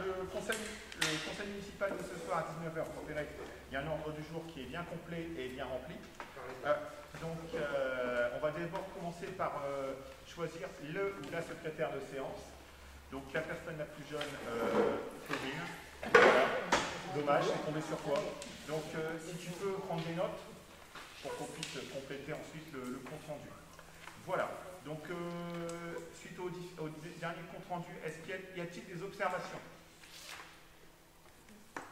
le conseil municipal de ce soir à 19 heures, vous verrez, il y a un ordre du jour qui est bien complet et bien rempli. On va d'abord commencer par choisir le ou la secrétaire de séance. Donc la personne la plus jeune, Corinne. Voilà. Dommage, c'est tombé sur toi. Donc si tu peux prendre des notes pour qu'on puisse compléter ensuite le compte rendu. Voilà. Donc suite au dernier compte rendu, y a-t-il des observations?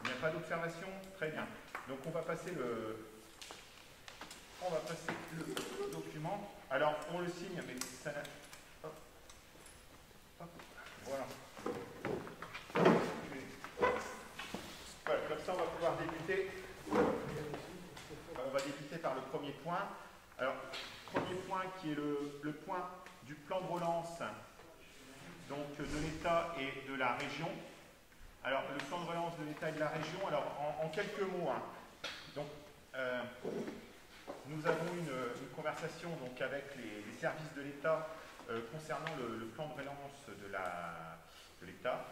Il n'y a pas d'observation? Très bien. Donc on va passer le document. Alors on le signe, mais ça n'a... Hop. Hop. Voilà. Voilà. Comme ça on va pouvoir débuter. On va débuter par le premier point. Alors, premier point qui est le point du plan de relance donc, de l'État et de la région. Alors, le plan de relance de l'État et de la région, alors en quelques mots, hein. Donc, nous avons une conversation donc, avec les services de l'État concernant le plan de relance de l'État.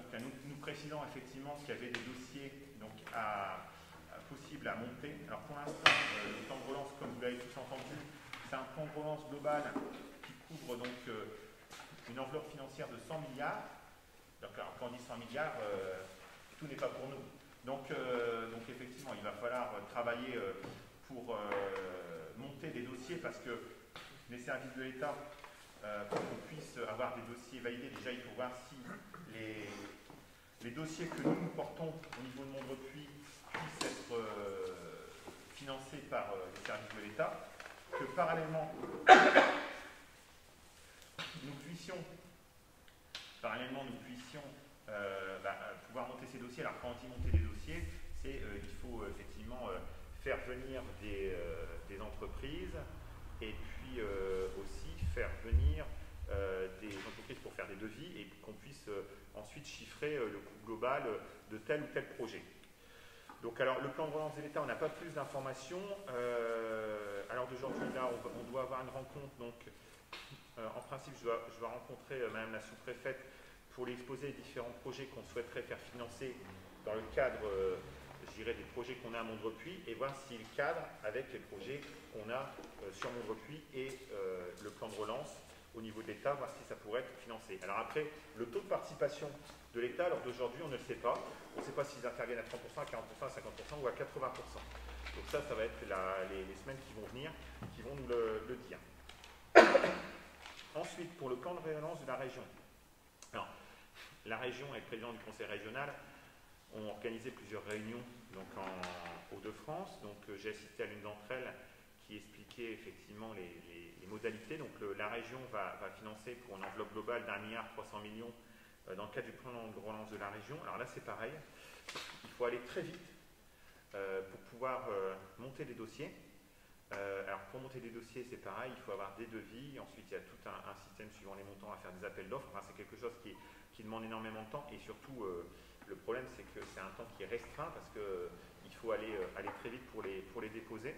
Nous précisant effectivement qu'il y avait des dossiers donc, possibles à monter. Alors pour l'instant, le plan de relance, comme vous l'avez tous entendu, c'est un plan de relance global qui couvre donc une enveloppe financière de 100 milliards. Donc quand on dit 100 milliards, tout n'est pas pour nous. Donc effectivement, il va falloir travailler pour monter des dossiers parce que les services de l'État, pour qu'on puisse avoir des dossiers validés, déjà il faut voir si les dossiers que nous portons au niveau de Mondrepuis puissent être financés par les services de l'État, que parallèlement nous puissions pouvoir monter ces dossiers. Alors quand on dit monter des dossiers, c'est il faut effectivement faire venir des entreprises et puis aussi faire venir des entreprises pour faire des devis et qu'on puisse ensuite chiffrer le coût global de tel ou tel projet. Donc alors le plan de relance de l'État, on n'a pas plus d'informations. À l'heure d'aujourd'hui, là, on doit avoir une rencontre. Donc en principe, je dois rencontrer Madame la sous-préfète pour lui exposer les différents projets qu'on souhaiterait faire financer dans le cadre, je dirais, des projets qu'on a à Mondrepuis et voir s'il cadre avec les projets qu'on a sur Mondrepuis et le plan de relance au niveau de l'État, voir si ça pourrait être financé. Alors après, le taux de participation de l'État, alors d'aujourd'hui, on ne le sait pas. On ne sait pas s'ils interviennent à 30%, à 40%, à 50% ou à 80%. Donc ça va être les semaines qui vont venir, qui vont nous le dire. Ensuite, pour le plan de relance de la région. Alors, la région et le président du conseil régional ont organisé plusieurs réunions donc en Hauts-de-France. Donc j'ai assisté à l'une d'entre elles qui expliquait effectivement les modalités. Donc la région va financer pour une enveloppe globale d'1,3 milliard dans le cadre du plan de relance de la région. Alors là c'est pareil, il faut aller très vite pour pouvoir monter des dossiers. Alors pour monter des dossiers c'est pareil, il faut avoir des devis, ensuite il y a tout un système suivant les montants à faire des appels d'offres. Enfin, c'est quelque chose qui demande énormément de temps et surtout le problème c'est que c'est un temps qui est restreint parce qu'il faut aller très vite pour les déposer.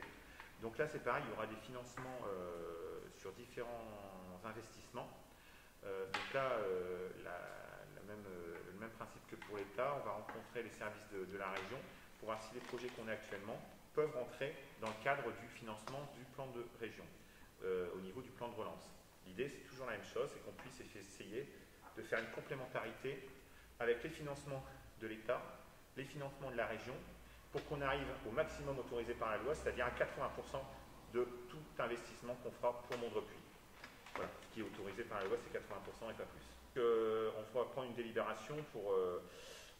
Donc là c'est pareil, il y aura des financements sur différents investissements. Donc là le même principe que pour l'État, on va rencontrer les services de la région pour voir si les projets qu'on a actuellement peuvent rentrer dans le cadre du financement du plan de région au niveau du plan de relance. L'idée c'est toujours la même chose, c'est qu'on puisse essayer de faire une complémentarité avec les financements de l'État, les financements de la région, pour qu'on arrive au maximum autorisé par la loi, c'est-à-dire à 80% de tout investissement qu'on fera pour Mondrepuis. Voilà, ce qui est autorisé par la loi, c'est 80% et pas plus. On va prendre une délibération pour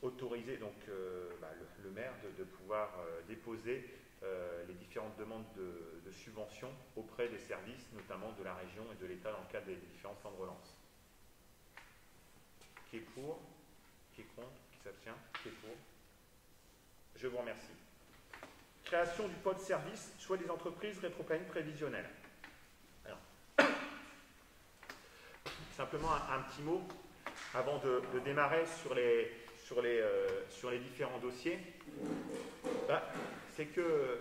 autoriser donc, le maire de pouvoir déposer les différentes demandes de subventions auprès des services, notamment de la région et de l'État dans le cadre des différents plans de relance. Qui est pour? Qui est contre? Qui s'abstient? Qui est pour? Je vous remercie. Création du pôle service, choix des entreprises, rétroplanning prévisionnel. Alors, simplement un petit mot avant de démarrer sur les différents dossiers. C'est que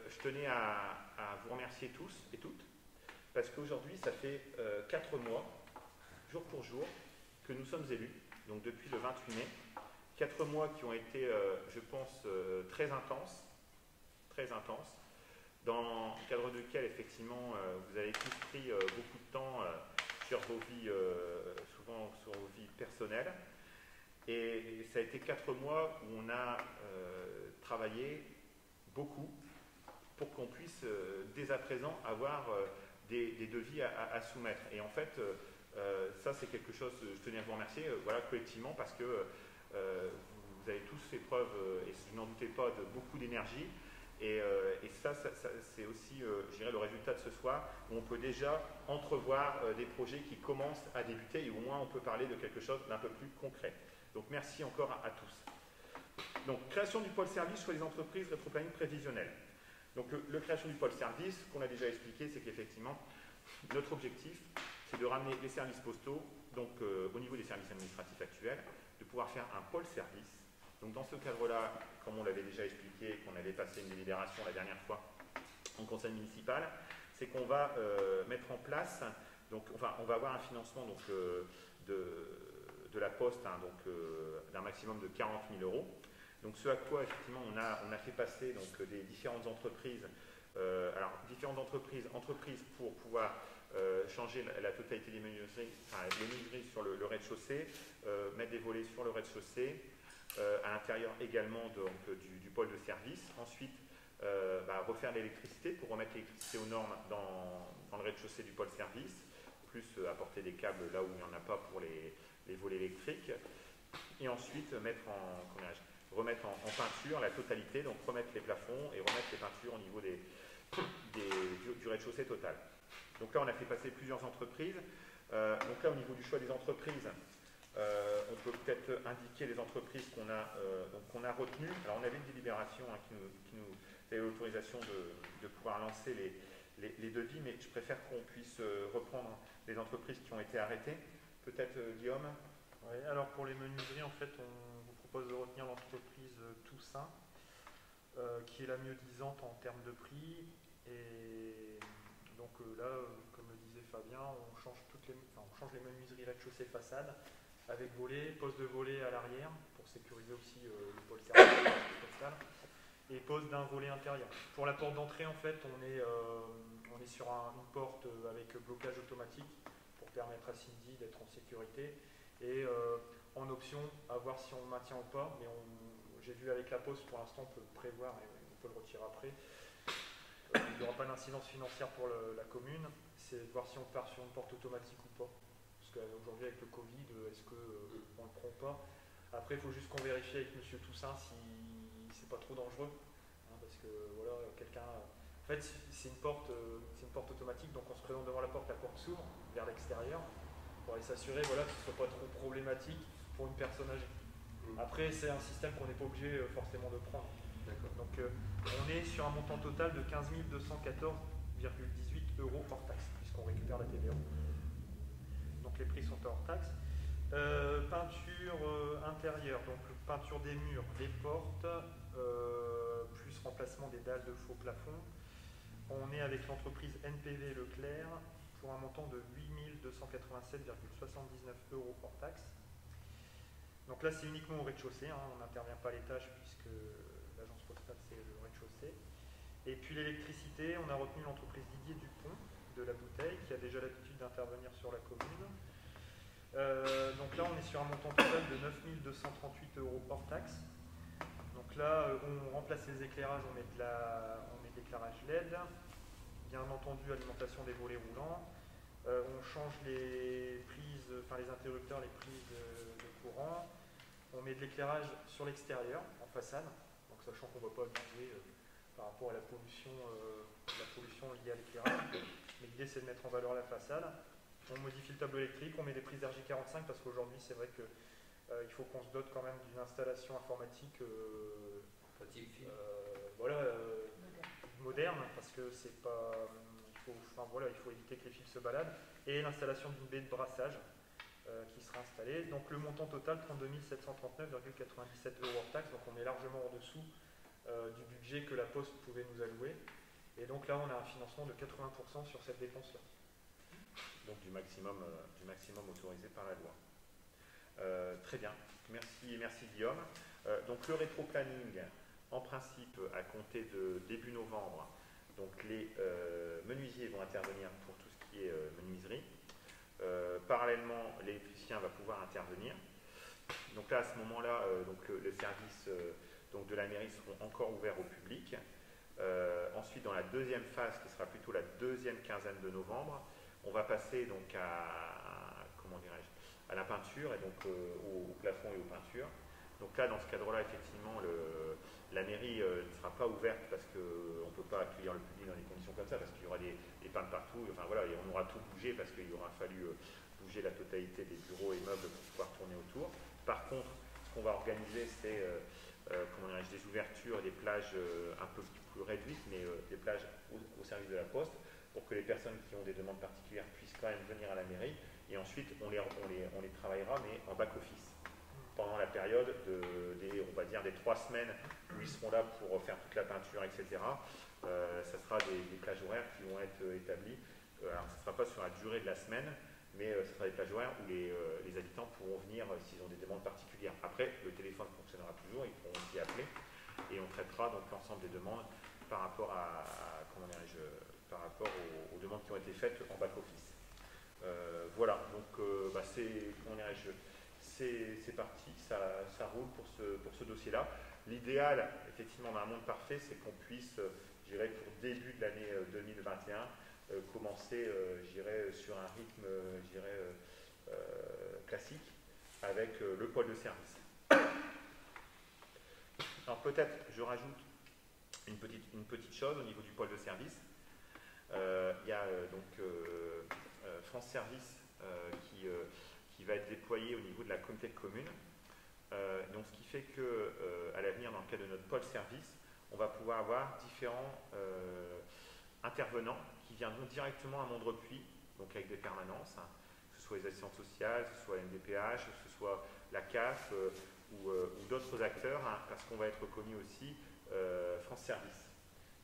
je tenais à vous remercier tous et toutes, parce qu'aujourd'hui, ça fait 4 mois, jour pour jour, que nous sommes élus donc depuis le 28 mai. 4 mois qui ont été, je pense, très intenses, dans le cadre duquel, effectivement, vous avez tous pris beaucoup de temps sur vos vies, souvent sur vos vies personnelles. Et ça a été 4 mois où on a travaillé beaucoup pour qu'on puisse dès à présent avoir des devis à soumettre. Et en fait, ça c'est quelque chose, je tenais à vous remercier, voilà, collectivement, parce que vous avez tous fait preuve, et je n'en doutais pas, de beaucoup d'énergie. Et ça c'est aussi, je dirais, le résultat de ce soir, où on peut déjà entrevoir des projets qui commencent à débuter, et au moins on peut parler de quelque chose d'un peu plus concret. Donc merci encore à tous. Donc création du pôle service sur les entreprises rétroplanning prévisionnel. Donc la création du pôle service, qu'on a déjà expliqué, c'est qu'effectivement notre objectif c'est de ramener les services postaux, donc au niveau des services administratifs actuels, de pouvoir faire un pôle service. Donc dans ce cadre-là, comme on l'avait déjà expliqué, qu'on avait passé une délibération la dernière fois en conseil municipal, c'est qu'on va mettre en place, donc, enfin on va avoir un financement donc, de la Poste, hein, donc d'un maximum de 40 000 €. Donc ce à quoi effectivement on a fait passer donc, des différentes entreprises, alors différentes entreprises pour pouvoir changer la totalité des menuiseries, enfin, les menuiseries sur le rez-de-chaussée, mettre des volets sur le rez-de-chaussée, à l'intérieur également donc, du pôle de service. Ensuite, refaire l'électricité pour remettre l'électricité aux normes dans le rez-de-chaussée du pôle service, plus apporter des câbles là où il n'y en a pas pour les volets électriques. Et ensuite, remettre en peinture la totalité, donc remettre les plafonds et remettre les peintures au niveau du rez-de-chaussée total. Donc là, on a fait passer plusieurs entreprises. Donc là, au niveau du choix des entreprises, on peut peut-être indiquer les entreprises qu'on a retenues. Alors on avait une délibération hein, qui nous avait l'autorisation de pouvoir lancer les devis, mais je préfère qu'on puisse reprendre les entreprises qui ont été arrêtées. Peut-être Guillaume. Oui, alors pour les menuiseries, en fait, on vous propose de retenir l'entreprise Toussaint, qui est la mieux disante en termes de prix. Et donc là, comme le disait Fabien, on change les menuiseries rez-de-chaussée façade avec volet, poste de volet à l'arrière pour sécuriser aussi le pôle service postal et pose d'un volet intérieur. Pour la porte d'entrée, en fait, on est sur une porte avec blocage automatique pour permettre à Cindy d'être en sécurité. Et en option, à voir si on le maintient ou pas, mais j'ai vu avec la Poste, pour l'instant on peut le prévoir et on peut le retirer après. Il n'y aura pas d'incidence financière pour la commune, c'est de voir si on part sur une porte automatique ou pas. Parce qu'aujourd'hui avec le Covid, est-ce qu'on le prend ou pas? Après il faut juste qu'on vérifie avec M. Toussaint si c'est pas trop dangereux. Hein, parce que voilà, quelqu'un... En fait c'est une porte automatique, donc on se présente devant la porte s'ouvre vers l'extérieur. Pour aller s'assurer voilà, que ce ne soit pas trop problématique pour une personne âgée. Après, c'est un système qu'on n'est pas obligé forcément de prendre. Donc, on est sur un montant total de 15 214,18 € hors taxe, puisqu'on récupère la TVA. Donc, les prix sont hors taxe. Peinture intérieure, donc peinture des murs, des portes, plus remplacement des dalles de faux plafond. On est avec l'entreprise NPV Leclerc, pour un montant de 8 287,79 € hors taxe. Donc là, c'est uniquement au rez-de-chaussée, hein, on n'intervient pas à l'étage puisque l'agence postale, c'est le rez-de-chaussée. Et puis l'électricité, on a retenu l'entreprise Didier Dupont de la Bouteille, qui a déjà l'habitude d'intervenir sur la commune. Donc là, on est sur un montant total de 9 238 € hors taxe. Donc là, on remplace les éclairages, on met de l'éclairage LED. Bien entendu, alimentation des volets roulants. On change les prises, enfin les interrupteurs, les prises de courant. On met de l'éclairage sur l'extérieur, en façade, donc sachant qu'on ne va pas abuser par rapport à la pollution liée à l'éclairage. Mais l'idée c'est de mettre en valeur la façade. On modifie le tableau électrique, on met des prises RJ45 parce qu'aujourd'hui c'est vrai que il faut qu'on se dote quand même d'une installation informatique moderne, parce que c'est pas... il faut éviter que les fils se baladent, et l'installation d'une baie de brassage qui sera installée. Donc le montant total, 32 739,97 € hors taxe, donc on est largement en dessous du budget que la Poste pouvait nous allouer. Et donc là, on a un financement de 80% sur cette dépense-là. Donc du maximum autorisé par la loi. Très bien, merci Guillaume. Donc le rétro-planning, en principe, à compter de début novembre, donc les menuisiers vont intervenir pour tout ce qui est menuiserie. Parallèlement, l'électricien va pouvoir intervenir. Donc là, à ce moment-là, les services donc de la mairie seront encore ouverts au public. Ensuite, dans la deuxième phase, qui sera plutôt la deuxième quinzaine de novembre, on va passer donc à la peinture et donc au plafond et aux peintures. Donc là, dans ce cadre-là, effectivement, la mairie ne sera pas ouverte parce qu'on ne peut pas accueillir le public dans des conditions comme ça, parce qu'il y aura des peintres partout. Enfin voilà, et on aura tout bougé parce qu'il aura fallu bouger la totalité des bureaux et meubles pour pouvoir tourner autour. Par contre, ce qu'on va organiser, c'est des ouvertures et des plages un peu plus réduites, mais des plages au service de la poste, pour que les personnes qui ont des demandes particulières puissent quand même venir à la mairie. Et ensuite, on les travaillera, mais en back-office, pendant la période des 3 semaines où ils seront là pour faire toute la peinture, etc. Ça sera des plages horaires qui vont être établies. Alors, ce ne sera pas sur la durée de la semaine, mais ce sera des plages horaires où les habitants pourront venir s'ils ont des demandes particulières. Après, le téléphone fonctionnera toujours, ils pourront aussi appeler, et on traitera donc l'ensemble des demandes par rapport aux demandes qui ont été faites en back-office. Voilà, donc c'est parti, ça roule pour ce dossier-là. L'idéal, effectivement, dans un monde parfait, c'est qu'on puisse, pour début de l'année 2021, commencer, sur un rythme, classique, avec le pôle de service. Alors peut-être, je rajoute une petite chose au niveau du pôle de service. Il y a France Service qui va être déployé au niveau de la communauté de communes. Donc ce qui fait que à l'avenir, dans le cadre de notre pôle service, on va pouvoir avoir différents intervenants qui viendront directement à Mondrepuis, donc avec des permanences, hein, que ce soit les assistantes sociales, que ce soit la MDPH, que ce soit la CAF ou d'autres acteurs, hein, parce qu'on va être reconnu aussi France Service.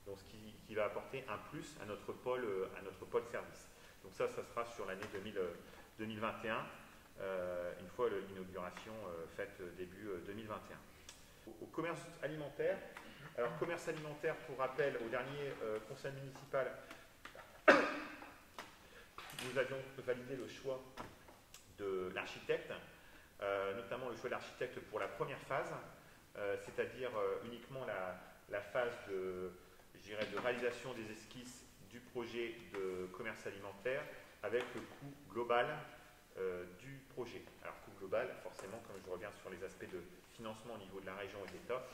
Donc ce qui va apporter un plus à notre pôle service. Donc ça sera sur l'année 2021, une fois l'inauguration faite début 2021. Au commerce alimentaire, alors commerce alimentaire, pour rappel, au dernier conseil municipal, nous avions validé le choix de l'architecte, notamment le choix de l'architecte pour la première phase, c'est-à-dire uniquement la phase de réalisation des esquisses du projet de commerce alimentaire avec le coût global du projet. Alors coût global, forcément, comme je reviens sur les aspects de financement au niveau de la région et de l'État,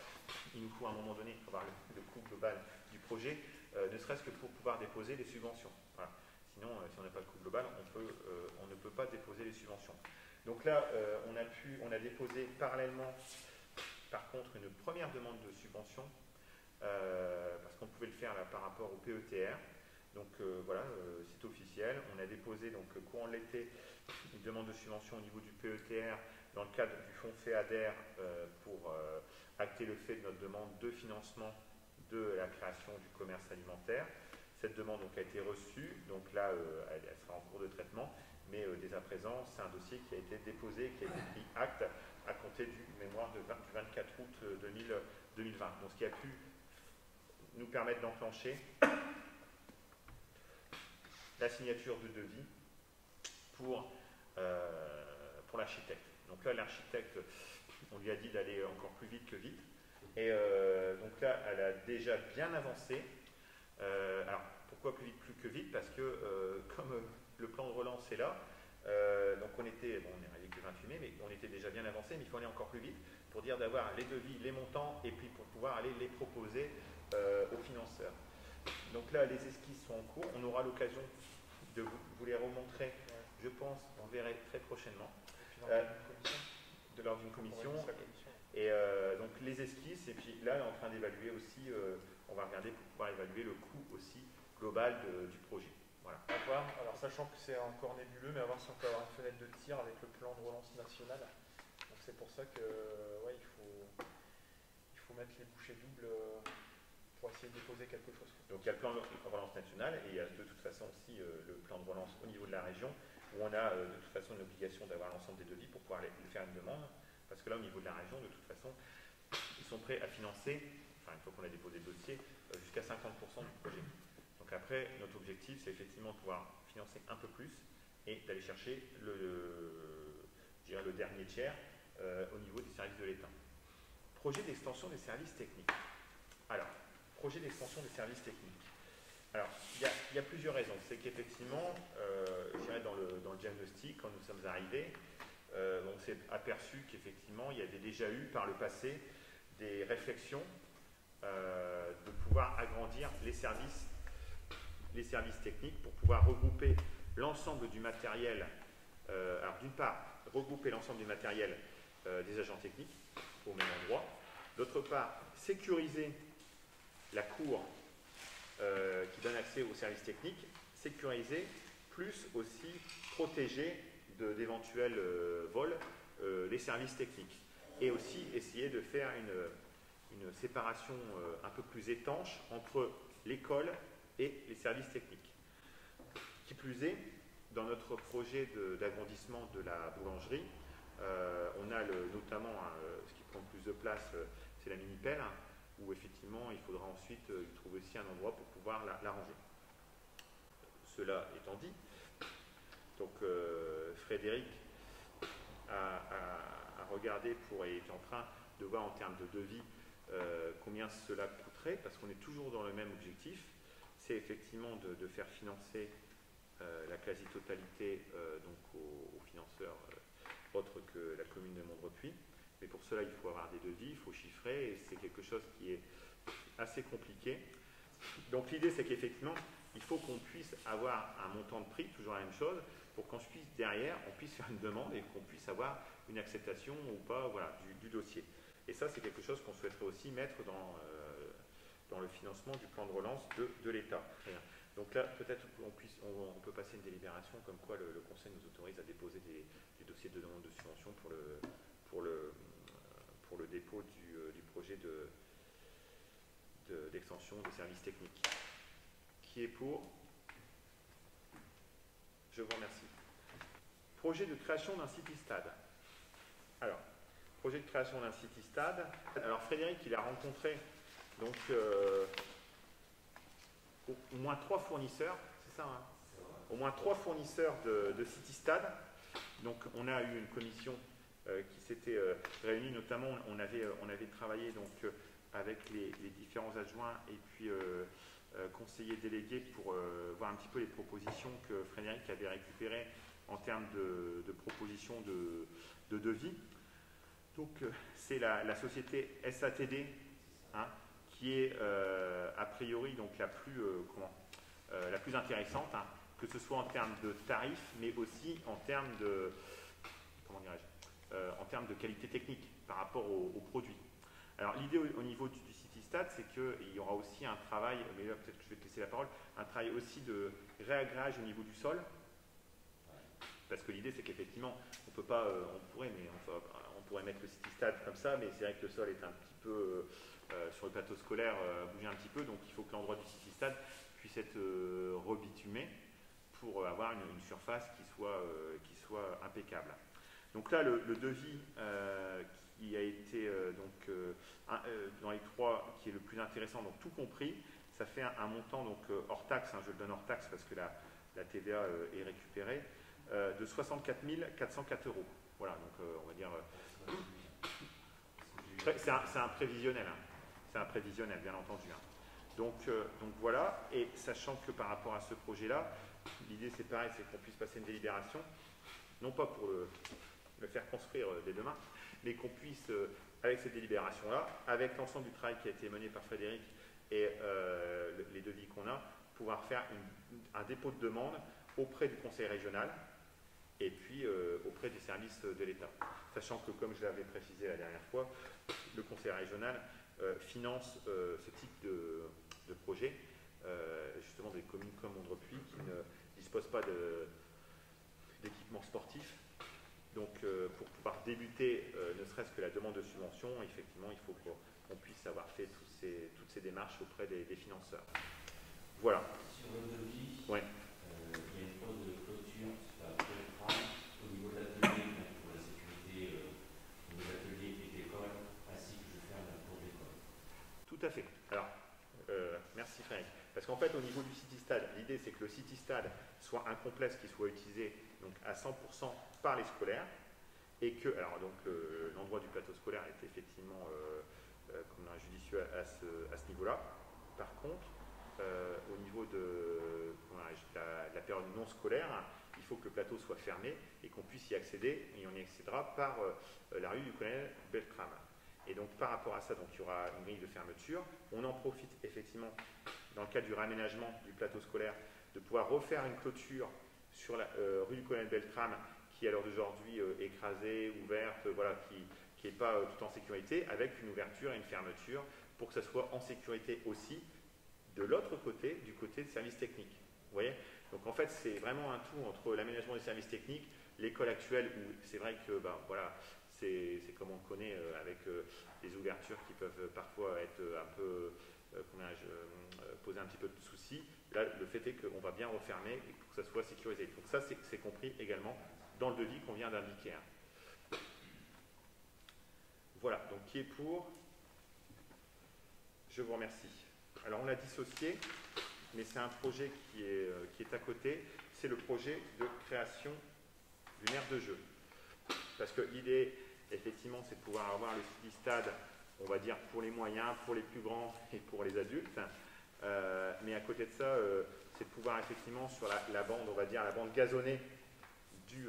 il nous faut à un moment donné avoir le coût global du projet, ne serait-ce que pour pouvoir déposer les subventions. Voilà. Sinon, si on n'a pas le coût global, on ne peut pas déposer les subventions. Donc là, on a déposé parallèlement, par contre, une première demande de subvention, parce qu'on pouvait le faire là, par rapport au PETR. Donc voilà, c'est officiel. On a déposé, donc courant de l'été, une demande de subvention au niveau du PETR dans le cadre du fonds FEADER pour acter le fait de notre demande de financement de la création du commerce alimentaire. Cette demande donc, a été reçue, donc là elle sera en cours de traitement, mais dès à présent c'est un dossier qui a été déposé, qui a été pris acte à compter du 24 août 2020. Donc ce qui a pu nous permettre d'enclencher la signature de devis pour l'architecte. Donc là, l'architecte, on lui a dit d'aller encore plus vite que vite. Et donc là, elle a déjà bien avancé. Alors, pourquoi plus vite que vite? Parce que comme le plan de relance est là, donc on est arrivé que le 28 mai, mais on était déjà bien avancé, mais il faut aller encore plus vite pour dire d'avoir les devis, les montants, et puis pour pouvoir aller les proposer aux financeurs. Donc là, les esquisses sont en cours. On aura l'occasion de vous les remontrer, je pense, on verra très prochainement, de lors d'une commission. Et donc les esquisses, et puis là, on est en train d'évaluer aussi, on va regarder pour pouvoir évaluer le coût aussi global du projet. Voilà. À voir, alors sachant que c'est encore nébuleux, mais à voir si on peut avoir une fenêtre de tir avec le plan de relance national. Donc c'est pour ça que il faut mettre les bouchées doubles pour essayer de déposer quelque chose. Donc il y a le plan de relance national et il y a de toute façon aussi le plan de relance au niveau de la région. où on a de toute façon une obligation d'avoir l'ensemble des devis pour pouvoir faire une demande, parce que là, au niveau de la région, de toute façon, ils sont prêts à financer, enfin, une fois qu'on a déposé le dossier, jusqu'à 50% du projet. Donc après, notre objectif, c'est effectivement de pouvoir financer un peu plus et d'aller chercher le dernier tiers au niveau des services de l'État. Projet d'extension des services techniques. Alors, projet d'extension des services techniques. Alors, il y a plusieurs raisons. C'est qu'effectivement, je dirais dans le diagnostic, quand nous sommes arrivés, on s'est aperçu qu'effectivement, il y avait déjà eu par le passé des réflexions de pouvoir agrandir les services techniques pour pouvoir regrouper l'ensemble du matériel. Alors, d'une part, regrouper l'ensemble du matériel des agents techniques au même endroit. D'autre part, sécuriser la cour qui donne accès aux services techniques, sécuriser, plus aussi protéger d'éventuels vols les services techniques. Et aussi essayer de faire une séparation un peu plus étanche entre l'école et les services techniques. Qui plus est, dans notre projet d'agrandissement de la boulangerie, on a notamment ce qui prend le plus de place, c'est la mini-pelle, où effectivement il faudra ensuite trouver aussi un endroit pour pouvoir la ranger. Cela étant dit, donc Frédéric a regardé et est en train de voir en termes de devis combien cela coûterait, parce qu'on est toujours dans le même objectif, c'est effectivement de faire financer la quasi-totalité aux financeurs autres que la commune de Mondrepuis. Mais pour cela, il faut avoir des devis, il faut chiffrer, et c'est quelque chose qui est assez compliqué. Donc l'idée, c'est qu'effectivement, il faut qu'on puisse avoir un montant de prix, toujours la même chose, pour qu'on puisse derrière, on puisse faire une demande et qu'on puisse avoir une acceptation ou pas, voilà, du dossier. Et ça, c'est quelque chose qu'on souhaiterait aussi mettre dans le financement du plan de relance de l'État. Donc là, peut-être on peut passer une délibération comme quoi le Conseil nous autorise à déposer des dossiers de demande de subvention pour le dépôt du projet d'extension des services techniques. Qui est pour? Je vous remercie. Projet de création d'un city-stade. Alors, projet de création d'un city-stade. Alors, Frédéric, il a rencontré donc au moins 3 fournisseurs, c'est ça, hein, au moins 3 fournisseurs de city-stade. Donc, on a eu une commission qui s'était réunie, notamment, on avait travaillé donc, avec les différents adjoints et puis conseillers délégués pour voir un petit peu les propositions que Frédéric avait récupérées en termes de propositions de devis. Donc, c'est la société SATD, hein, qui est a priori donc la plus intéressante, hein, que ce soit en termes de tarifs, mais aussi en termes de, en termes de qualité technique par rapport aux produits. Alors l'idée au niveau du city-stade, c'est qu'il y aura aussi un travail, mais là peut-être que je vais te laisser la parole, un travail aussi de réagréage au niveau du sol, parce que l'idée c'est qu'effectivement, on peut pas, on pourrait mettre le city-stade comme ça, mais c'est vrai que le sol est un petit peu, sur le plateau scolaire, bouger un petit peu, donc il faut que l'endroit du city-stade puisse être rebitumé pour avoir une surface qui soit impeccable. Donc là, le devis qui a été dans les 3, qui est le plus intéressant, donc tout compris, ça fait un montant donc hors taxe, hein, je le donne hors taxe parce que la TVA est récupérée, de 64 404 €. Voilà, donc on va dire... c'est un prévisionnel, hein. C'est un prévisionnel, bien entendu. Hein. Donc voilà, et sachant que par rapport à ce projet-là, l'idée c'est pareil, c'est qu'on puisse passer une délibération, non pas pour le faire construire dès demain, mais qu'on puisse, avec cette délibération-là, avec l'ensemble du travail qui a été mené par Frédéric et les devis qu'on a, pouvoir faire un dépôt de demande auprès du conseil régional et puis auprès des services de l'État. Sachant que, comme je l'avais précisé la dernière fois, le conseil régional finance ce type de projet, justement des communes comme Mondrepuis qui ne disposent pas d'équipements sportifs. Donc, pour pouvoir débuter, ne serait-ce que la demande de subvention, effectivement, il faut qu'on puisse avoir fait toutes ces démarches auprès des financeurs. Voilà. Sur le devis, ouais. Il y a une clause de clôture, c'est pas niveau du city-stade, l'idée c'est que le city-stade soit un complexe qui soit utilisé donc, à 100% par les scolaires, et que, alors donc l'endroit du plateau scolaire est effectivement judicieux à ce niveau-là. Par contre, au niveau de la période non scolaire, il faut que le plateau soit fermé et qu'on puisse y accéder, et on y accédera par la rue du colonel Beltrame. Et donc par rapport à ça, donc, il y aura une grille de fermeture. On en profite effectivement, dans le cadre du réaménagement du plateau scolaire, de pouvoir refaire une clôture sur la rue du colonel Beltrame, qui à l'heure d'aujourd'hui écrasée, ouverte, voilà, qui n'est pas tout en sécurité, avec une ouverture et une fermeture, pour que ça soit en sécurité aussi de l'autre côté, du côté de services techniques. Vous voyez? Donc en fait, c'est vraiment un tout entre l'aménagement des services techniques, l'école actuelle, où c'est vrai que voilà, c'est comme on le connaît, avec des ouvertures qui peuvent parfois être un peu, poser un petit peu de soucis. Là, le fait est qu'on va bien refermer et pour que ça soit sécurisé. Donc ça, c'est compris également dans le devis qu'on vient d'indiquer. Voilà, donc qui est pour? Je vous remercie. Alors on l'a dissocié, mais c'est un projet qui est à côté. C'est le projet de création d'une aire de jeu. Parce que l'idée, effectivement, c'est de pouvoir avoir le city-stade, on va dire, pour les moyens, pour les plus grands et pour les adultes. Mais à côté de ça, c'est de pouvoir effectivement, sur la bande, on va dire, la bande gazonnée du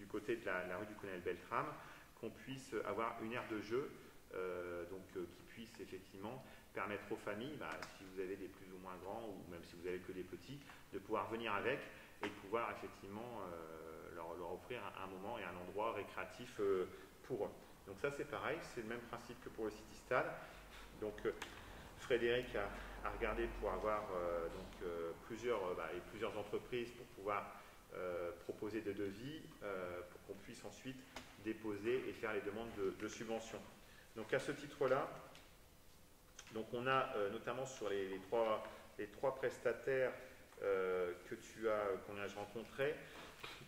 côté de la rue du colonel Beltrame, qu'on puisse avoir une aire de jeu qui puisse effectivement permettre aux familles, si vous avez des plus ou moins grands, ou même si vous avez que des petits, de pouvoir venir avec et de pouvoir effectivement leur offrir un moment et un endroit récréatif pour eux. Donc ça c'est pareil, c'est le même principe que pour le City Stade. Donc Frédéric a regardé pour avoir plusieurs entreprises pour pouvoir proposer des devis pour qu'on puisse ensuite déposer et faire les demandes de subventions. Donc à ce titre-là, donc on a notamment sur les trois prestataires qu'on a rencontrés,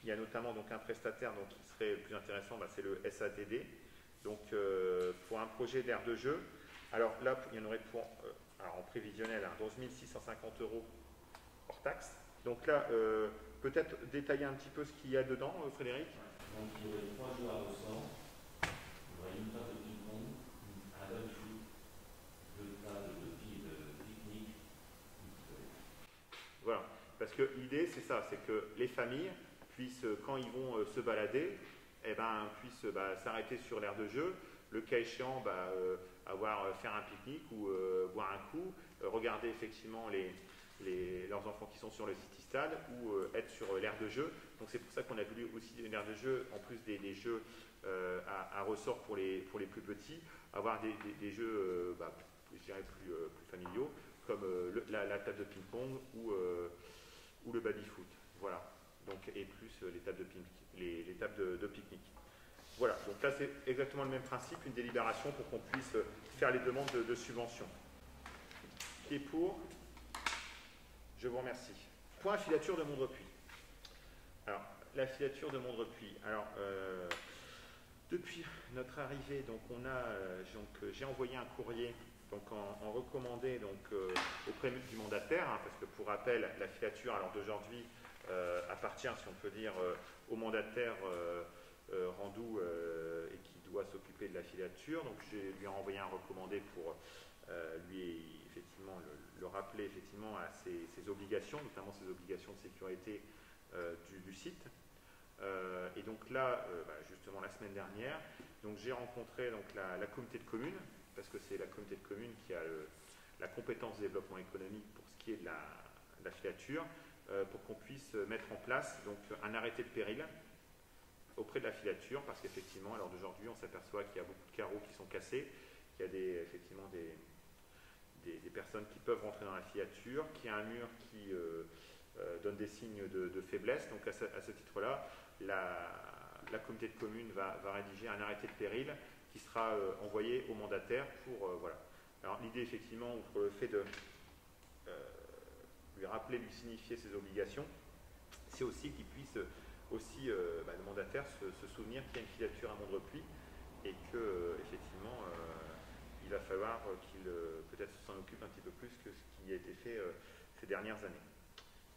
il y a notamment donc un prestataire donc, qui serait le plus intéressant, c'est le SATD. Donc pour un projet d'aire de jeu, alors là il y en aurait en prévisionnel 11 650 € hors taxe. Donc là, peut-être détailler un petit peu ce qu'il y a dedans, Frédéric. Donc il y aurait 3 jeux à ressort, il y aurait une table de ping-pong, un baby foot, 2 tables de pique-nique. Voilà, parce que l'idée c'est ça, c'est que les familles puissent, quand ils vont se balader, puissent s'arrêter sur l'aire de jeu, le cas échéant, faire un pique-nique ou boire un coup, regarder effectivement leurs enfants qui sont sur le City Stade ou être sur l'aire de jeu. Donc c'est pour ça qu'on a voulu aussi une aire de jeu, en plus des jeux à ressort pour les plus petits, avoir des jeux je dirais plus familiaux, comme la table de ping-pong ou le baby-foot. Voilà. Donc, et plus les tables de pique-nique. Voilà, donc là c'est exactement le même principe, une délibération pour qu'on puisse faire les demandes de subvention. Qui est pour? Je vous remercie. Point filature de Mondrepuis. Alors, la filature de Mondrepuis. Alors, depuis notre arrivée, donc j'ai envoyé un courrier donc en recommandé auprès du mandataire, parce que pour rappel, la filature à l'heure d'aujourd'hui appartient, si on peut dire, au mandataire Randou et qui doit s'occuper de la filature. Donc je lui ai envoyé un recommandé pour lui effectivement le rappeler effectivement à ses obligations, notamment ses obligations de sécurité du site. Et donc là, justement la semaine dernière, donc j'ai rencontré donc la communauté de communes, parce que c'est la communauté de communes qui a la compétence de développement économique pour ce qui est de la filature, pour qu'on puisse mettre en place donc un arrêté de péril auprès de la filature, parce qu'effectivement, à l'heure d'aujourd'hui, on s'aperçoit qu'il y a beaucoup de carreaux qui sont cassés, qu'il y a effectivement des personnes qui peuvent rentrer dans la filature, qu'il y a un mur qui donne des signes de faiblesse. Donc à ce titre-là, la communauté de communes va rédiger un arrêté de péril qui sera envoyé au mandataire pour voilà. Alors l'idée effectivement, outre le fait de lui rappeler, lui signifier ses obligations, c'est aussi qu'il puisse le mandataire se souvenir qu'il y a une filature à Mondrepuis et que effectivement il va falloir qu'il peut-être s'en occupe un petit peu plus que ce qui a été fait ces dernières années.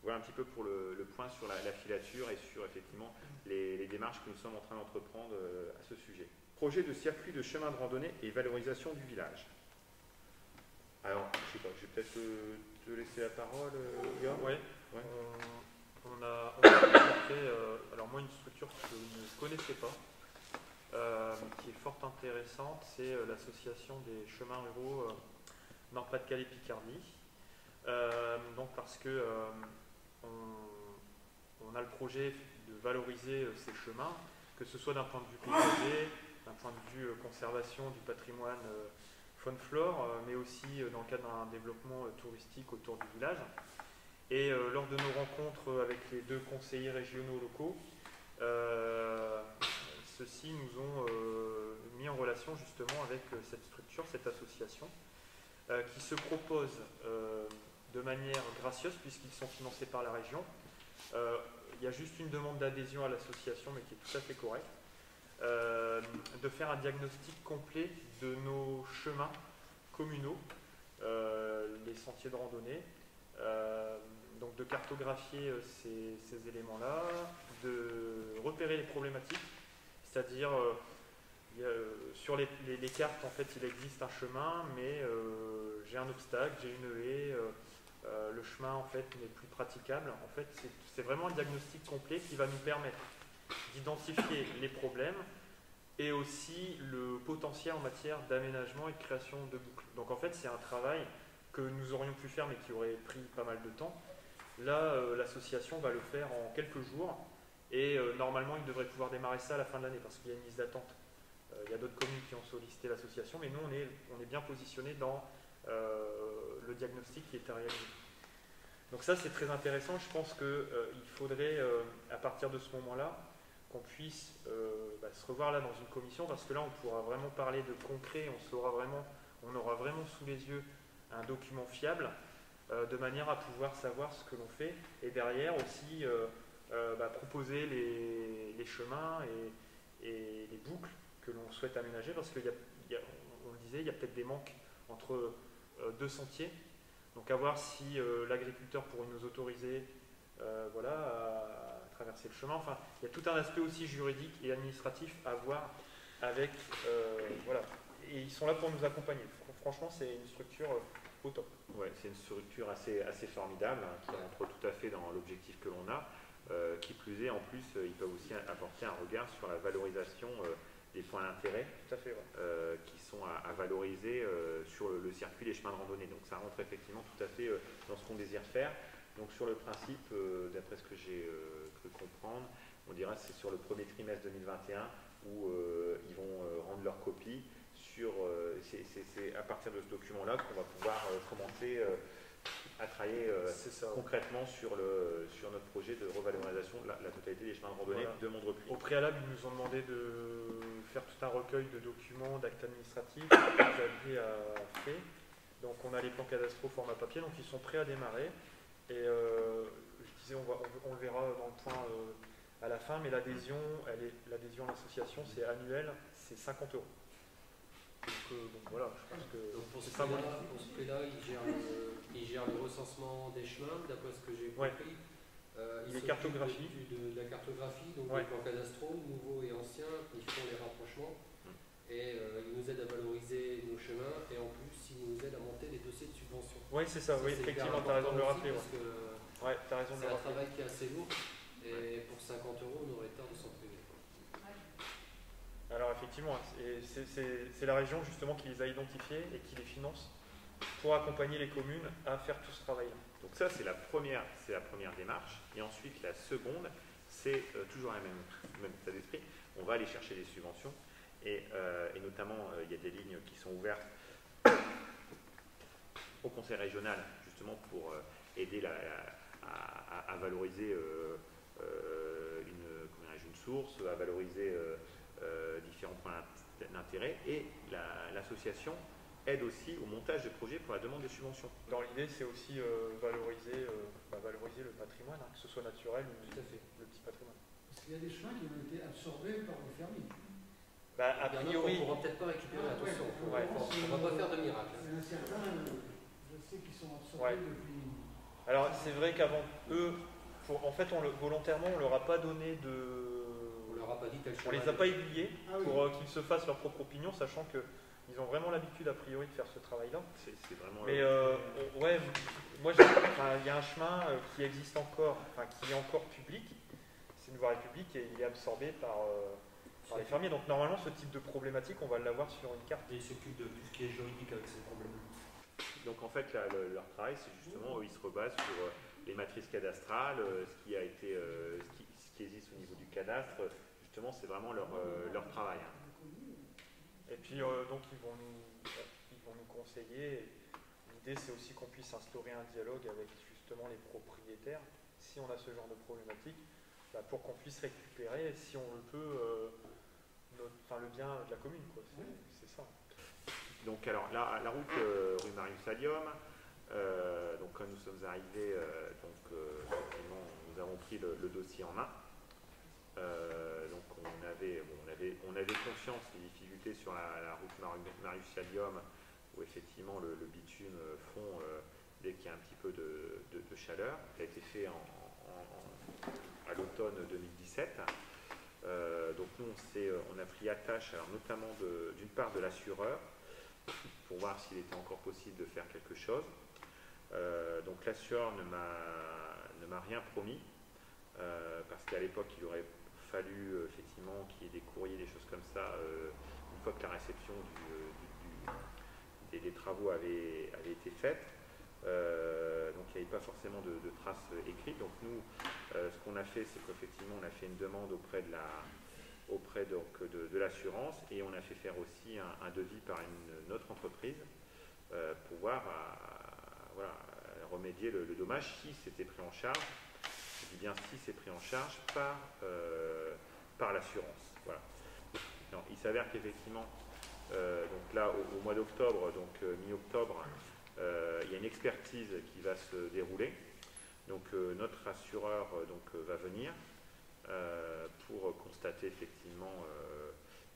Voilà un petit peu pour le point sur la filature et sur effectivement les démarches que nous sommes en train d'entreprendre à ce sujet. Projet de circuit de chemin de randonnée et valorisation du village. Alors, je sais pas, je vais peut-être te laisser la parole, Guillaume. Oui. Ouais. On a rencontré, alors moi, une structure que je ne connaissais pas, qui est fort intéressante, c'est l'association des chemins ruraux Nord-Pas-de-Calais-Picardie. Donc parce que on a le projet de valoriser ces chemins, que ce soit d'un point de vue paysager, d'un point de vue conservation du patrimoine faune-flore, mais aussi dans le cadre d'un développement touristique autour du village. Et lors de nos rencontres avec les 2 conseillers régionaux locaux, ceux-ci nous ont mis en relation justement avec cette structure, cette association, qui se propose de manière gracieuse, puisqu'ils sont financés par la région. Il y a juste une demande d'adhésion à l'association, mais qui est tout à fait correcte, de faire un diagnostic complet de nos chemins communaux, les sentiers de randonnée, donc de cartographier ces éléments-là, de repérer les problématiques, c'est-à-dire sur les cartes, en fait, il existe un chemin, mais j'ai un obstacle, j'ai une haie, le chemin en fait n'est plus praticable. En fait, c'est vraiment un diagnostic complet qui va nous permettre d'identifier les problèmes et aussi le potentiel en matière d'aménagement et de création de boucles. Donc en fait, c'est un travail que nous aurions pu faire mais qui aurait pris pas mal de temps. Là, l'association va le faire en quelques jours et normalement, il devrait pouvoir démarrer ça à la fin de l'année parce qu'il y a une liste d'attente. Il y a d'autres communes qui ont sollicité l'association, mais nous, on est bien positionné dans le diagnostic qui est à réaliser. Donc ça, c'est très intéressant. Je pense qu'il faudrait, à partir de ce moment-là, qu'on puisse se revoir là dans une commission, parce que là, on pourra vraiment parler de concret, on aura vraiment sous les yeux un document fiable, de manière à pouvoir savoir ce que l'on fait, et derrière aussi proposer les chemins et les boucles que l'on souhaite aménager, parce qu'on le disait, il y a peut-être des manques entre 2 sentiers. Donc à voir si l'agriculteur pourrait nous autoriser à traverser le chemin. Enfin, il y a tout un aspect aussi juridique et administratif à voir avec. Et ils sont là pour nous accompagner. Franchement, c'est une structure au top. Ouais, c'est une structure assez formidable, hein, qui rentre tout à fait dans l'objectif que l'on a. Qui plus est, en plus, ils peuvent aussi apporter un regard sur la valorisation des points d'intérêt qui sont à valoriser sur le circuit des chemins de randonnée. Donc ça rentre effectivement tout à fait dans ce qu'on désire faire. Donc sur le principe, d'après ce que j'ai cru comprendre, on dira que c'est sur le premier trimestre 2021 où ils vont rendre leur copie. C'est à partir de ce document-là qu'on va pouvoir commencer à travailler concrètement sur notre projet de revalorisation de la totalité des chemins de randonnée de Mondrepuis. Au préalable, ils nous ont demandé de faire tout un recueil de documents, d'actes administratifs que Xavier a fait. Donc on a les plans cadastraux format papier, donc ils sont prêts à démarrer. Et je disais, on le verra dans le point à la fin, mais l'adhésion à l'association, c'est annuel, c'est 50 €. Donc voilà, je pense que pour ce prix-là, il gère le recensement des chemins, d'après ce que j'ai compris. Les cartographies. De la cartographie, donc les plans cadastraux, nouveaux et anciens, ils font les rapprochements. Et ils nous aident à valoriser nos chemins et en plus, ils nous aident à monter les dossiers de subvention. Oui, c'est ça, oui, effectivement, tu as raison de le rappeler. C'est un travail qui est assez lourd et pour 50 €, on aurait tort de s'en priver. Alors effectivement, c'est la région justement qui les a identifiés et qui les finance pour accompagner les communes à faire tout ce travail-là. Donc ça, c'est la première démarche. Et ensuite, la seconde, c'est toujours la même état d'esprit. On va aller chercher des subventions et notamment, il y a des lignes qui sont ouvertes au conseil régional justement pour aider à valoriser une source, à valoriser différents points d'intérêt, et l'association aide aussi au montage de projets pour la demande de subventions. Dans l'idée, c'est aussi valoriser le patrimoine, que ce soit naturel ou le petit patrimoine. Parce qu'il y a des chemins qui ont été absorbés par le fermier. Bah, a Il y en a priori, qu'on ne pourra peut-être pas récupérer, attention. Ouais. On ne va pas faire de miracle. Il y en a certains, je sais qu'ils sont absorbés Ouais. depuis. alors c'est vrai qu'avant eux, en fait, volontairement, on leur a pas donné On leur a pas dit tel on les a pas aiguillés Ah oui. pour qu'ils se fassent leur propre opinion, sachant que ils ont vraiment l'habitude a priori de faire ce travail-là. C'est vraiment. Mais ouais, moi, il y a un chemin qui existe encore, enfin qui est encore public. C'est une voie publique et il est absorbé par les fermiers. Donc normalement, ce type de problématique, on va l'avoir sur une carte. Et ils s'occupent de tout ce qui est juridique avec ces problèmes. Donc en fait, leur travail, c'est justement, eux, ils se rebasent sur les matrices cadastrales, ce qui a été, ce qui existe au niveau du cadastre. Justement, c'est vraiment leur travail. Hein. Et puis donc ils vont nous conseiller. L'idée, c'est aussi qu'on puisse instaurer un dialogue avec justement les propriétaires, si on a ce genre de problématique, pour qu'on puisse récupérer, si on le peut, le bien de la commune, quoi. C'est ça. Donc alors là, la route rue Marius Allium, donc quand nous sommes arrivés, effectivement, nous avons pris le dossier en main. Donc on avait conscience des difficultés sur la route Marius Allium, où effectivement le bitume fond dès qu'il y a un petit peu de chaleur. Ça a été fait à l'automne 2017. Donc nous on a pris attache, alors notamment d'une part de l'assureur, pour voir s'il était encore possible de faire quelque chose. Donc l'assureur ne m'a rien promis, parce qu'à l'époque il aurait fallu effectivement qu'il y ait des courriers, des choses comme ça, une fois que la réception des travaux avait été faite. Donc il n'y avait pas forcément de traces écrites. Donc nous, ce qu'on a fait, c'est qu'effectivement on a fait une demande auprès de l'assurance, et on a fait faire aussi un devis par une autre entreprise pour pouvoir remédier le dommage si c'était pris en charge. Je dis bien si c'est pris en charge par l'assurance. Voilà. Non, il s'avère qu'effectivement, donc là au mois d'octobre, donc mi-octobre, il y a une expertise qui va se dérouler. Donc notre assureur va venir pour constater effectivement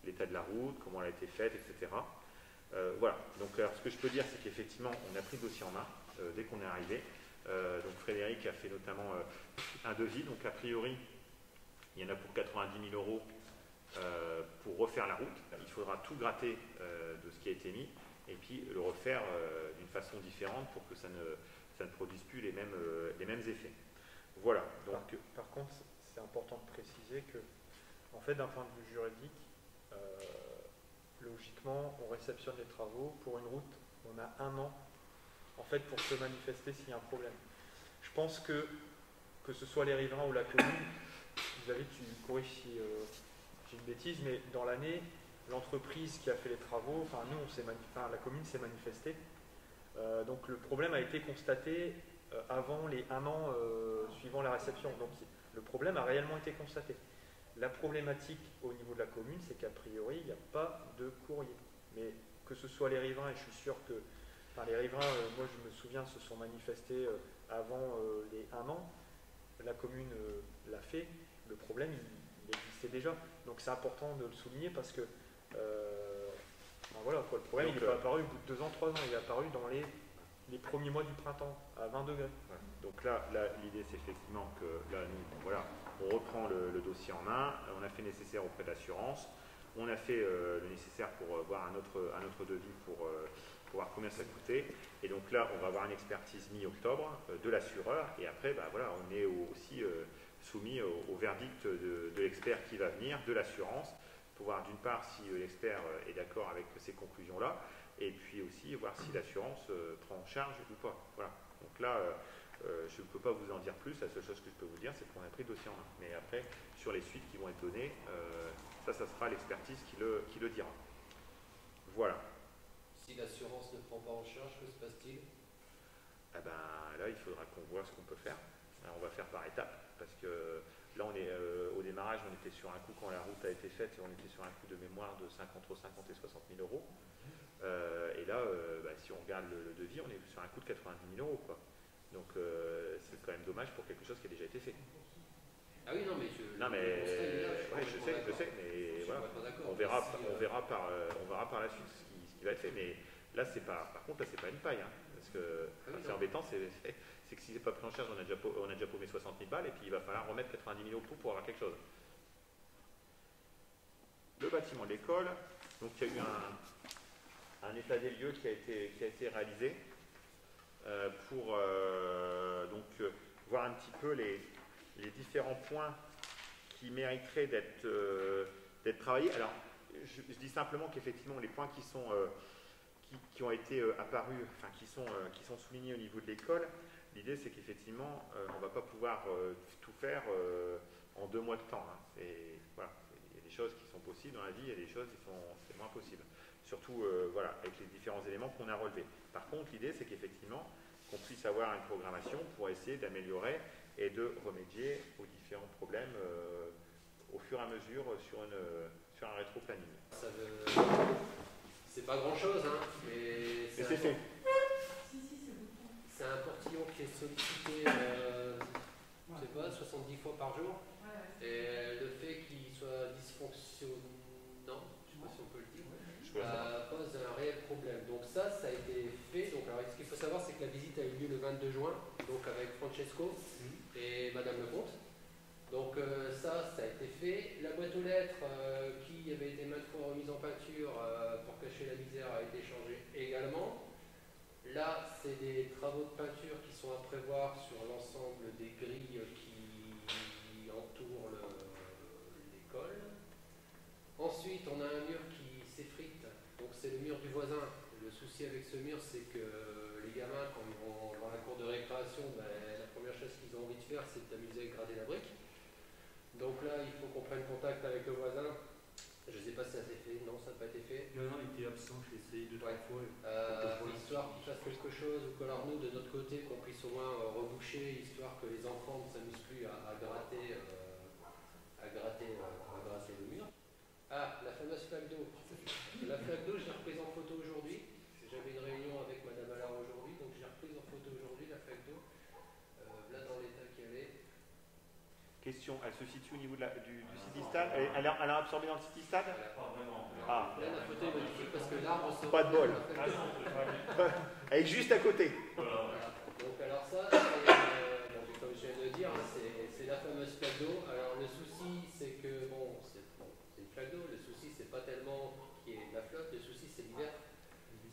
l'état de la route, comment elle a été faite, etc. Voilà. Donc alors, ce que je peux dire, c'est qu'effectivement, on a pris le dossier en main dès qu'on est arrivé. Donc Frédéric a fait notamment un devis. Donc a priori, il y en a pour 90 000 euros pour refaire la route. Il faudra tout gratter de ce qui a été mis et puis le refaire d'une façon différente pour que ça ne produise plus les mêmes effets. Voilà. Donc, par contre, c'est important de préciser que, en fait, d'un point de vue juridique, logiquement, on réceptionne les travaux. Pour une route, on a 1 an, en fait, pour se manifester s'il y a un problème. Je pense que ce soit les riverains ou la commune, tu corriges si j'ai une bêtise, mais dans l'année, l'entreprise qui a fait les travaux, la commune s'est manifestée. Donc le problème a été constaté avant les 1 an suivant la réception. Donc le problème a réellement été constaté. La problématique au niveau de la commune, c'est qu'a priori, il n'y a pas de courrier. Mais que ce soit les riverains, et je suis sûr que les riverains, moi je me souviens, se sont manifestés avant les 1 an. La commune l'a fait. Le problème, il existait déjà. Donc c'est important de le souligner parce que voilà, quoi, le problème, il n'est pas apparu au bout de 2 ans, 3 ans. Il est apparu dans les premiers mois du printemps, à 20 degrés. ouais. Donc là l'idée, c'est effectivement que là, nous, voilà, on reprend le dossier en main. On a fait le nécessaire auprès de l'assurance. On a fait le nécessaire pour voir un autre devis pour voir combien ça coûtait. Et donc là, on va avoir une expertise mi-octobre de l'assureur. Et après, voilà, on est aussi soumis au verdict de l'expert qui va venir, de l'assurance, pour voir d'une part si l'expert est d'accord avec ces conclusions-là, et puis aussi voir si l'assurance prend en charge ou pas. Voilà. Donc là, je ne peux pas vous en dire plus. La seule chose que je peux vous dire, c'est qu'on a pris le dossier en main. Mais après, sur les suites qui vont être données, ça sera l'expertise qui le dira. Voilà. Si l'assurance ne prend pas en charge, que se passe-t-il? Là, il faudra qu'on voit ce qu'on peut faire. Alors, on va faire par étapes, parce que là, on est au démarrage, on était sur un coût, quand la route a été faite, on était sur un coût de mémoire entre 50 et 60 000 euros. Et là, si on regarde le devis, on est sur un coût de 90 000 euros, quoi. Donc c'est quand même dommage pour quelque chose qui a déjà été fait. Ah oui, non, mais Non, mais ouais, je sais, mais voilà. On verra par la suite ce qui va être fait. Mais là, par contre, là, c'est pas une paille. Hein, parce que c'est embêtant, c'est que si c'est pas pris en charge, on a déjà paumé 60 000 balles et puis il va falloir remettre 90 000 au pot pour avoir quelque chose. Le bâtiment de l'école, donc il y a eu un état des lieux qui a été réalisé pour donc voir un petit peu les différents points qui mériteraient d'être travaillés. Alors, je dis simplement qu'effectivement, les points qui ont été apparus, enfin qui sont soulignés au niveau de l'école, l'idée c'est qu'effectivement, on ne va pas pouvoir tout faire en 2 mois de temps. Hein. Voilà, il y a des choses qui sont possibles dans la vie, il y a des choses qui c'est moins possible. Surtout voilà, avec les différents éléments qu'on a relevés. Par contre, l'idée c'est qu'effectivement, qu'on puisse avoir une programmation pour essayer d'améliorer et de remédier aux différents problèmes au fur et à mesure sur un rétro-planning. C'est pas grand-chose, hein, mais c'est fait. C'est un portillon qui est sollicité, je sais pas, 70 fois par jour. Et le fait qu'il soit dysfonctionnant, je sais pas si on peut le dire, pose un réel problème. Donc ça a été fait. Donc alors, ce qu'il faut savoir, c'est que la visite a eu lieu le 22 juin, donc avec Francesco et Madame Lecomte. Donc ça a été fait. La boîte aux lettres qui avait été maintes fois remise en peinture pour cacher la misère a été changée également. Là, c'est des travaux de peinture qui sont à prévoir sur l'ensemble des grilles qui entourent l'école. Ensuite, on a un mur qui s'effrite, donc c'est le mur du voisin. Le souci avec ce mur, c'est que les gamins, quand ils vont dans la cour de récréation, la première chose qu'ils ont envie de faire, c'est de s'amuser à gratter la brique. Donc là, il faut qu'on prenne contact avec le voisin. Je ne sais pas si ça s'est fait. Non, ça n'a pas été fait. Non, il était absent, j'ai essayé 2-3 fois. Histoire qu'il fasse quelque chose, ou que alors nous, de notre côté, qu'on puisse au moins reboucher, histoire que les enfants ne s'amusent plus à gratter le mur. Ah, la fameuse flaque d'eau. La flaque d'eau, je l'ai reprise en photo aujourd'hui. J'avais une réunion avec Madame Allard aujourd'hui, donc j'ai reprise en photo aujourd'hui la flaque d'eau. Là, dans l'état qu'elle est. Question, elle se situe au niveau du Citystad. Elle a absorbé dans le Citystad? Pas vraiment. Ah. Là, la photo est magnifique parce que l'arbre se... Pas de bol. Elle est juste à côté. Voilà. Donc alors ça, comme je viens de le dire, c'est la fameuse flaque d'eau. Alors le souci, c'est que, bon, c'est une flaque d'eau. Le souci, c'est pas tellement qu'il y ait de la flotte. Le souci, c'est l'hiver.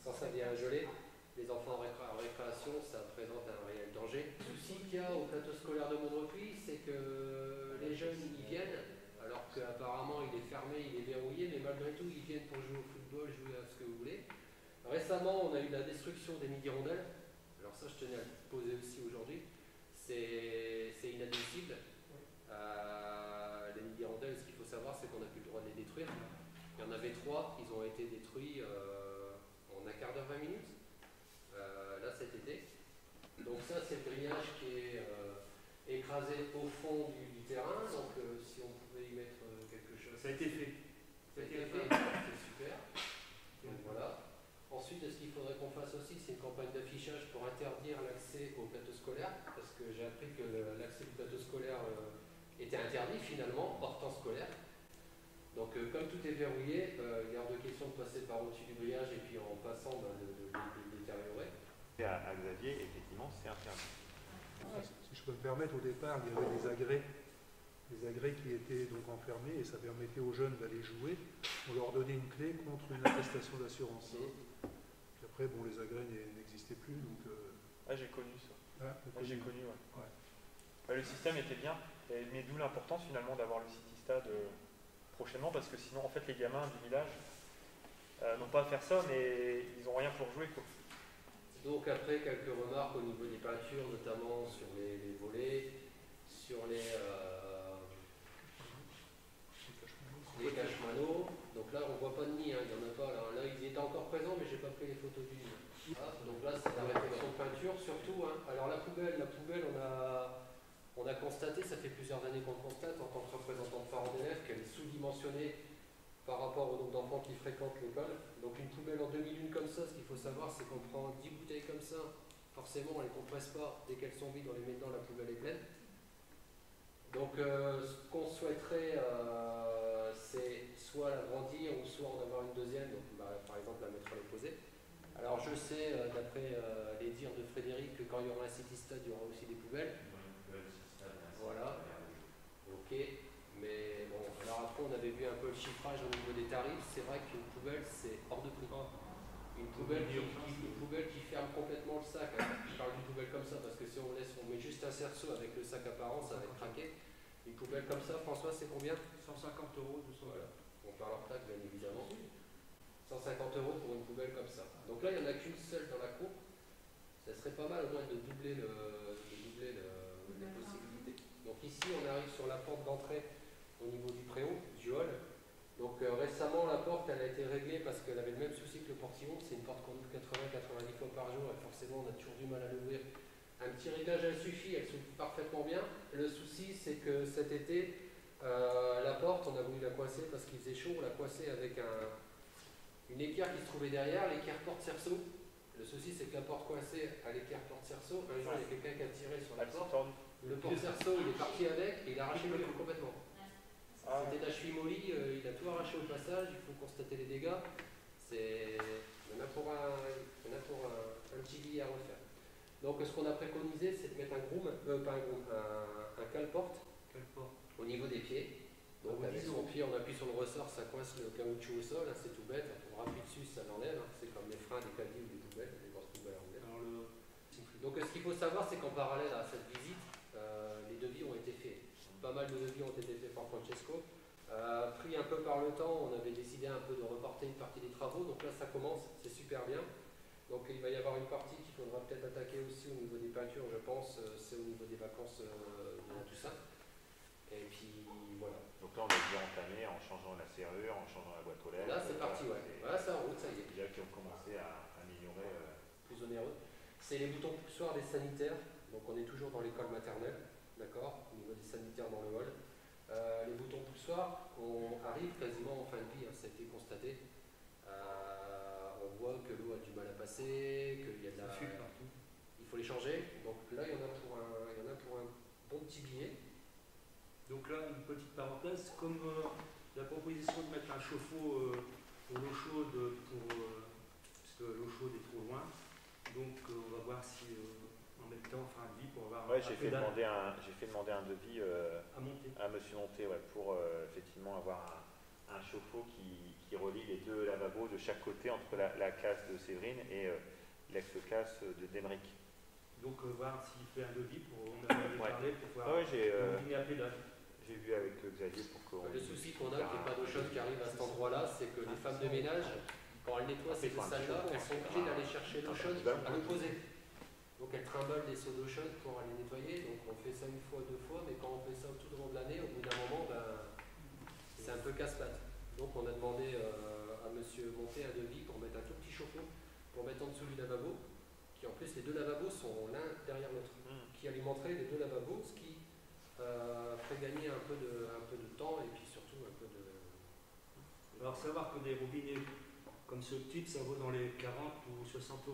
Quand ça vient à geler, les enfants en récréation, ça présente un réel danger. Le souci qu'il y a au plateau scolaire de Mondrepuis, c'est que les jeunes y viennent, alors qu'apparemment il est fermé, il est verrouillé, mais malgré tout ils viennent pour jouer au football, jouer à ce que vous voulez. Récemment, on a eu la destruction des midi-rondelles. Alors ça, je tenais à le poser aussi aujourd'hui. C'est inadmissible. Les midi-rondelles, ce qu'il faut savoir, c'est qu'on n'a plus le droit de les détruire. Il y en avait 3, ils ont été détruits en un quart d'heure, 20 minutes. Là, cet été. Donc ça, c'est le grillage qui est écrasé au fond du terrain. Donc si on pouvait y mettre quelque chose... Ça a été fait. C'est super. Donc voilà. Ensuite, ce qu'il faudrait qu'on fasse aussi, c'est une campagne d'affichage pour interdire l'accès au plateau scolaire, parce que j'ai appris que l'accès du plateau scolaire était interdit finalement, hors temps scolaire. Donc comme tout est verrouillé, il est hors de question de passer par au-dessus du grillage et puis en passant de détériorer. Et à Xavier, effectivement, c'est interdit. Si je peux me permettre, au départ, il y avait des agrès qui étaient donc enfermés et ça permettait aux jeunes d'aller jouer. On leur donnait une clé contre une attestation d'assurance. Puis après, bon, les agrès n'existaient plus. Donc, Ah, j'ai connu ça. J'ai connu, ouais. Ouais. Le système était bien, mais d'où l'importance finalement d'avoir le Citystad prochainement, parce que sinon, en fait, les gamins du village n'ont pas à faire ça, mais ils n'ont rien pour jouer, quoi. Donc après, quelques remarques au niveau des peintures, notamment sur les volets, sur les cache-manots. Donc là, on ne voit pas de nid, hein, il n'y en a pas. Là, ils étaient encore présents, mais je n'ai pas pris les photos du nid. Ah, donc là, c'est la réflexion de peinture, surtout. Hein. Alors la poubelle, on a constaté, ça fait plusieurs années qu'on le constate, en tant que représentant de parents d'élèves, qu'elle est sous-dimensionnée par rapport au nombre d'enfants qui fréquentent l'école. Donc une poubelle en demi-lune comme ça, ce qu'il faut savoir, c'est qu'on prend 10 bouteilles comme ça, forcément on ne les compresse pas, dès qu'elles sont vides, on les met dedans, la poubelle est pleine. Donc Donc ce qu'on souhaiterait, c'est soit l'agrandir ou soit en avoir une deuxième, donc par exemple la mettre à l'opposé. Alors je sais, d'après les dires de Frédéric, que quand il y aura un city stade, il y aura aussi des poubelles. Voilà. Ok. Mais bon, alors après on avait vu un peu le chiffrage au niveau des tarifs. C'est vrai qu'une poubelle c'est hors de prix. Une poubelle qui ferme complètement le sac. Hein. Je parle d'une poubelle comme ça parce que si on met juste un cerceau avec le sac apparent, ça va être craqué. Une poubelle comme ça, François, c'est combien? 150 €, 200 €. Voilà. On parle en taxe, bien évidemment. 150 € pour une poubelle comme ça. Donc là, il n'y en a qu'une seule dans la cour. Ça serait pas mal au moins de doubler les possibilités. Donc ici, on arrive sur la porte d'entrée au niveau du préau, du hall. Donc récemment, la porte, elle a été réglée parce qu'elle avait le même souci que le portillon. C'est une porte qu'on ouvre 80-90 fois par jour et forcément, on a toujours du mal à l'ouvrir. Un petit réglage, elle suffit, elle s'ouvre parfaitement bien. Le souci, c'est que cet été, la porte, on a voulu la coincer parce qu'il faisait chaud. On l'a coincée avec une équerre qui se trouvait derrière, l'équerre porte-cerceau. Le souci, c'est que la porte coincée à l'équerre porte-cerceau, un jour, il y a quelqu'un qui a tiré sur la porte. Le porte-cerceau, il est parti avec et il a arraché le mur complètement. C'était de la cheville molly, il a tout arraché au passage, il faut constater les dégâts. Il y en a pour un petit billet à refaire. Donc ce qu'on a préconisé, c'est de mettre un cale-porte au niveau des pieds. Donc avec son pied, on appuie sur le ressort, ça coince le caoutchouc au sol, hein, c'est tout bête. On appuie dessus, ça l'enlève. Hein. C'est comme les freins des caddies ou des poubelles, les grosses poubelles anglaises. Donc ce qu'il faut savoir, c'est qu'en parallèle à cette visite, les devis ont été faits. Pas mal de devis ont été faits par Francesco. Pris un peu par le temps, on avait décidé un peu de reporter une partie des travaux. Donc là, ça commence, c'est super bien. Donc il va y avoir une partie qu'il faudra peut-être attaquer aussi au niveau des peintures, je pense. C'est au niveau des vacances de tout ça. Et puis voilà. Donc là, on a déjà entamé en changeant la serrure, en changeant la boîte aux lettres. Là, c'est parti, ouais. Voilà, c'est en route, ça y est. Déjà qui ont commencé à améliorer. Plus onéreux. C'est les boutons poussoirs des sanitaires. Donc on est toujours dans l'école maternelle, d'accord, au niveau des sanitaires dans le hall. Les boutons poussoirs, on arrive quasiment en fin de vie, hein, ça a été constaté. On voit que l'eau a du mal à passer, qu'il y a de la... Il faut les changer. Donc là, il y en a pour un bon petit billet. Donc là, une petite parenthèse, comme la proposition de mettre un chauffe-eau pour l'eau chaude, parce que l'eau chaude est trop loin, donc on va voir si en même temps, fin de vie, pour avoir j'ai fait demander un devis à Monsieur Monté, ouais, pour effectivement avoir un chauffe-eau qui relie les deux lavabos de chaque côté entre la casse de Séverine et l'ex-casse de Demric. Donc voir s'il fait un devis, on avait parlé pour pouvoir combiner à pédale. J'ai vu avec Xavier pour qu'on... Le souci qu'on a, qu'il n'y ait pas d'eau chaude qui arrive à cet endroit-là, c'est que les femmes de ménage, quand elles nettoient ces salles-là, elles sont obligées d'aller chercher l'eau chaude à l'opposé. Donc elles trimballent des seaux d'eau chaude pour aller nettoyer. Donc on fait ça une fois, deux fois, mais quand on fait ça tout au long de l'année, au bout d'un moment, c'est un peu casse-pattes. Donc on a demandé à Monsieur Monté un devis pour mettre un tout petit chauffe-eau, pour mettre en dessous du lavabo, qui en plus les deux lavabos sont l'un derrière l'autre, qui alimenteraient les deux lavabos, ce qui ferait gagner un peu de temps et puis surtout un peu de... Alors savoir que des robinets comme ce type, ça vaut dans les 40 ou 60 €.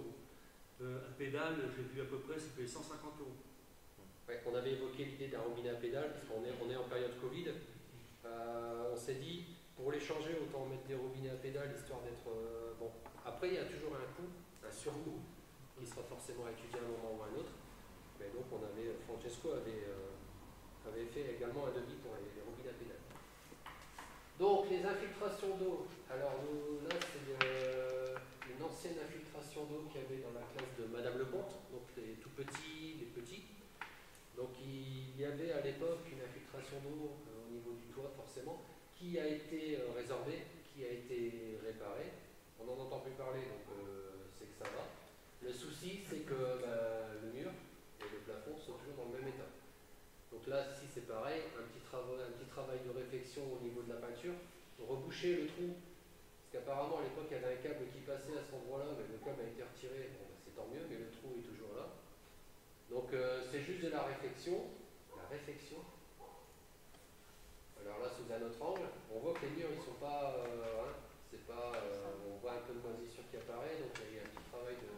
Un pédale, j'ai vu à peu près, ça fait 150 €. Ouais, on avait évoqué l'idée d'un robinet à pédale, parce qu'on est en période Covid. On s'est dit, pour les changer, autant mettre des robinets à pédale, histoire d'être... bon. Après, il y a toujours un coût, un surcoût, qui sera forcément étudié à un moment ou à un autre. Mais donc, Francesco avait fait également un devis pour les robinets à pédale. Donc, les infiltrations d'eau. Alors, là, c'est une ancienne infiltration d'eau qu'il y avait dans la classe de Madame Lecomte, donc les tout petits, les petits. Donc, il y avait à l'époque une infiltration d'eau au niveau du toit, forcément, qui a été résorbée, qui a été réparée. On n'en entend plus parler, donc c'est que ça va. Le souci, c'est que le mur et le plafond sont toujours dans le même état. Donc là, si c'est pareil, un petit travail de réflexion au niveau de la peinture, reboucher le trou, parce qu'apparemment à l'époque il y avait un câble qui passait à cet endroit-là, mais le câble a été retiré, bon, c'est tant mieux, mais le trou est toujours là. Donc c'est juste de la réflexion. Alors là, sous un autre angle, on voit que les murs ils sont pas, on voit un peu de moisissure qui apparaît, donc il y a un petit travail de...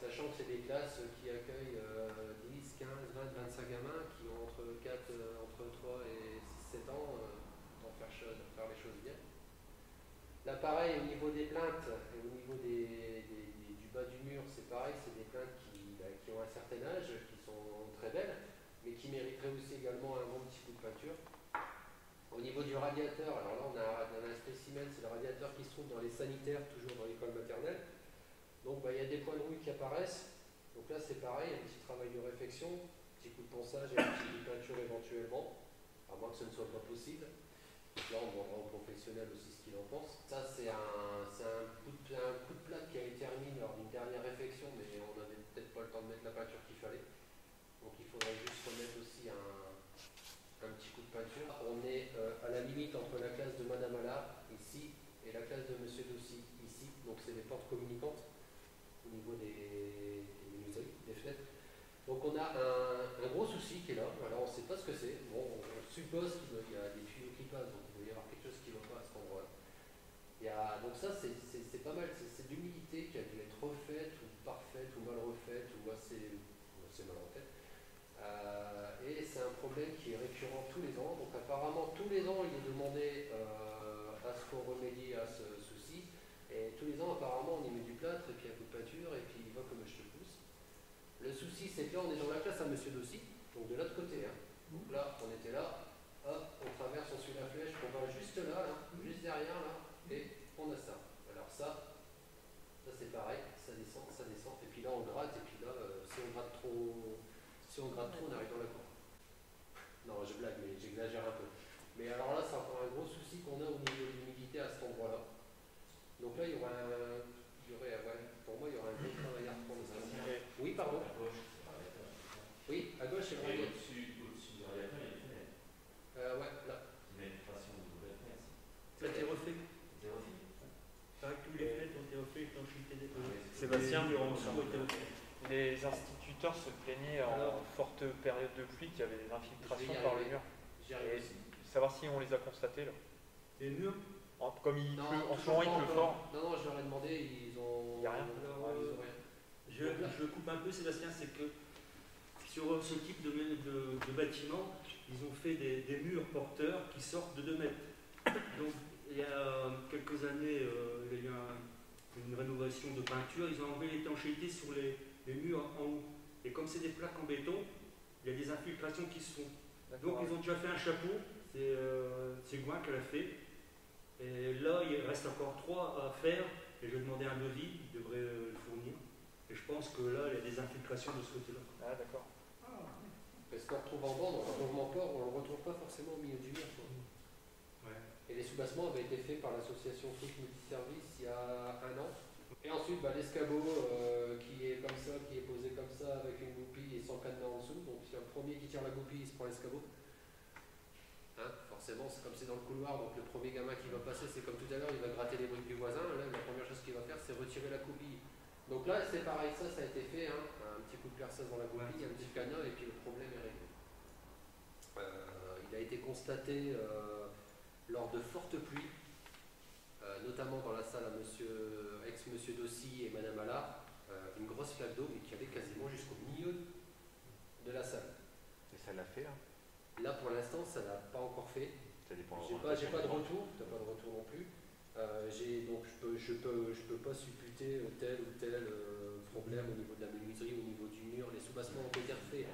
Sachant que c'est des classes qui accueillent 10, 15, 20, 25 gamins qui ont entre entre 3 et 6-7 ans, pour faire les choses bien. Là, pareil, au niveau des plaintes et au niveau du bas du mur, c'est pareil, c'est des plaintes qui ont un certain âge, qui sont très belles, mais qui mériteraient aussi également un bon petit coup de peinture. Au niveau du radiateur, alors là, on a un spécimen, c'est le radiateur qui se trouve dans les sanitaires, toujours dans l'école maternelle. Donc, il y a des points de rouille qui apparaissent. Donc là, c'est pareil, un petit travail de réflexion, un petit coup de ponçage et un petit coup de peinture éventuellement, à moins que ce ne soit pas possible. Donc là, on demandera aux professionnels aussi ce qu'ils en pensent. Ça, c'est un coup de plâtre qui a été remis lors d'une dernière réflexion, mais on n'avait peut-être pas le temps de mettre la peinture qu'il fallait. Donc il faudrait juste remettre aussi un petit coup de peinture. On est à la limite entre la classe de Madame Allard, ici, et la classe de Monsieur Dossi, ici. Donc c'est des portes communicantes au niveau des menuiseries, des fenêtres. Donc on a un gros souci qui est là. Alors on ne sait pas ce que c'est. Bon, on suppose qu'il y a des tuyaux qui passent, donc il doit y avoir quelque chose qui ne va pas à cet endroit-là. Donc ça, c'est pas mal. C'est de l'humidité qui a dû être refaite, ou parfaite, ou mal refaite, ou assez mal refaite. Et c'est un problème qui est récurrent tous les ans. Donc apparemment, tous les ans, il est demandé à ce qu'on remédie à ce souci. Et tous les ans, apparemment, on y met du plâtre, et puis un coup de peinture, et puis il va comme je te pousse. Le souci, c'est que là, on est dans la classe à Monsieur Dossi, donc de l'autre côté. Hein. Donc là, on était là, hop, on traverse, on suit la flèche, on va juste là, juste derrière, là, et on a ça. Alors ça c'est pareil, ça descend, et puis là, on gratte, et puis là, si on gratte trop, on arrive dans la cour. Non, je blague, mais j'exagère un peu. Mais alors là, c'est encore un gros souci qu'on a au niveau de l'humidité à cet endroit-là. Donc là, pour moi, il y aurait un gros travail à reprendre. Oui, pardon. À gauche, c'est pas la oui, à gauche, c'est le et radiateur. au-dessus du radiateur, il y a une fenêtre. Ouais, là. Il y a une façon de nouvelle fenêtre. Ça a été refait. C'est refait. C'est vrai que tous les fenêtres ont été refaites, l'étanchéité des Sébastien, les murs en dessous ont été refaits. les instituteurs se plaignaient en forte période de pluie qu'il y avait des infiltrations par le mur. J'y arrive Et aussi. savoir si on les a constatés là. Les murs Comme il Non, pleut, en ce toujours moment il pas pleut encore. fort. Non, je leur ai demandé, ils ont. Il y a rien. Ils ont rien. Je coupe un peu, Sébastien, c'est que sur ce type de bâtiment, ils ont fait des murs porteurs qui sortent de 2 mètres. Donc, il y a quelques années, il y a eu une rénovation de peinture, ils ont enlevé l'étanchéité sur les murs en haut. Et comme c'est des plaques en béton, il y a des infiltrations qui se font. Donc, ils ont déjà fait un chapeau, c'est Gouin qui l'a fait. Et là, il reste encore 3 à faire, et je vais demander un devis, il devrait le fournir. Et je pense que là, il y a des infiltrations de ce côté-là. Ah d'accord. Parce qu'on retrouve en bas, dans le mouvement port, on ne le retrouve pas forcément au milieu du mur. Ouais. Et les soubassements avaient été faits par l'association Fric Multiservice il y a 1 an. Et ensuite, l'escabeau qui est comme ça, qui est posé comme ça, avec une goupille et sans cadenas en dessous. Donc, si le premier qui tire la goupille, il se prend l'escabeau. Forcément, c'est comme c'est dans le couloir, donc le premier gamin qui va passer, c'est comme tout à l'heure, il va gratter les briques du voisin. Là, la première chose qu'il va faire, c'est retirer la goupille. Donc là, c'est pareil, ça a été fait, un petit coup de perceuse dans la goupille, un petit cadenas, et puis le problème est réglé. Il a été constaté lors de fortes pluies, notamment dans la salle à ex-monsieur Dossi et Madame Allard, une grosse flaque d'eau, mais qui allait quasiment jusqu'au milieu de la salle. Et ça l'a fait là. Là, pour l'instant, ça n'a pas encore fait. Ça dépend. J'ai pas de retour, tu n'as pas de retour non plus. Donc je peux pas supputer tel ou tel problème au niveau de la menuiserie, au niveau du mur. Les soubassements ont été refaits.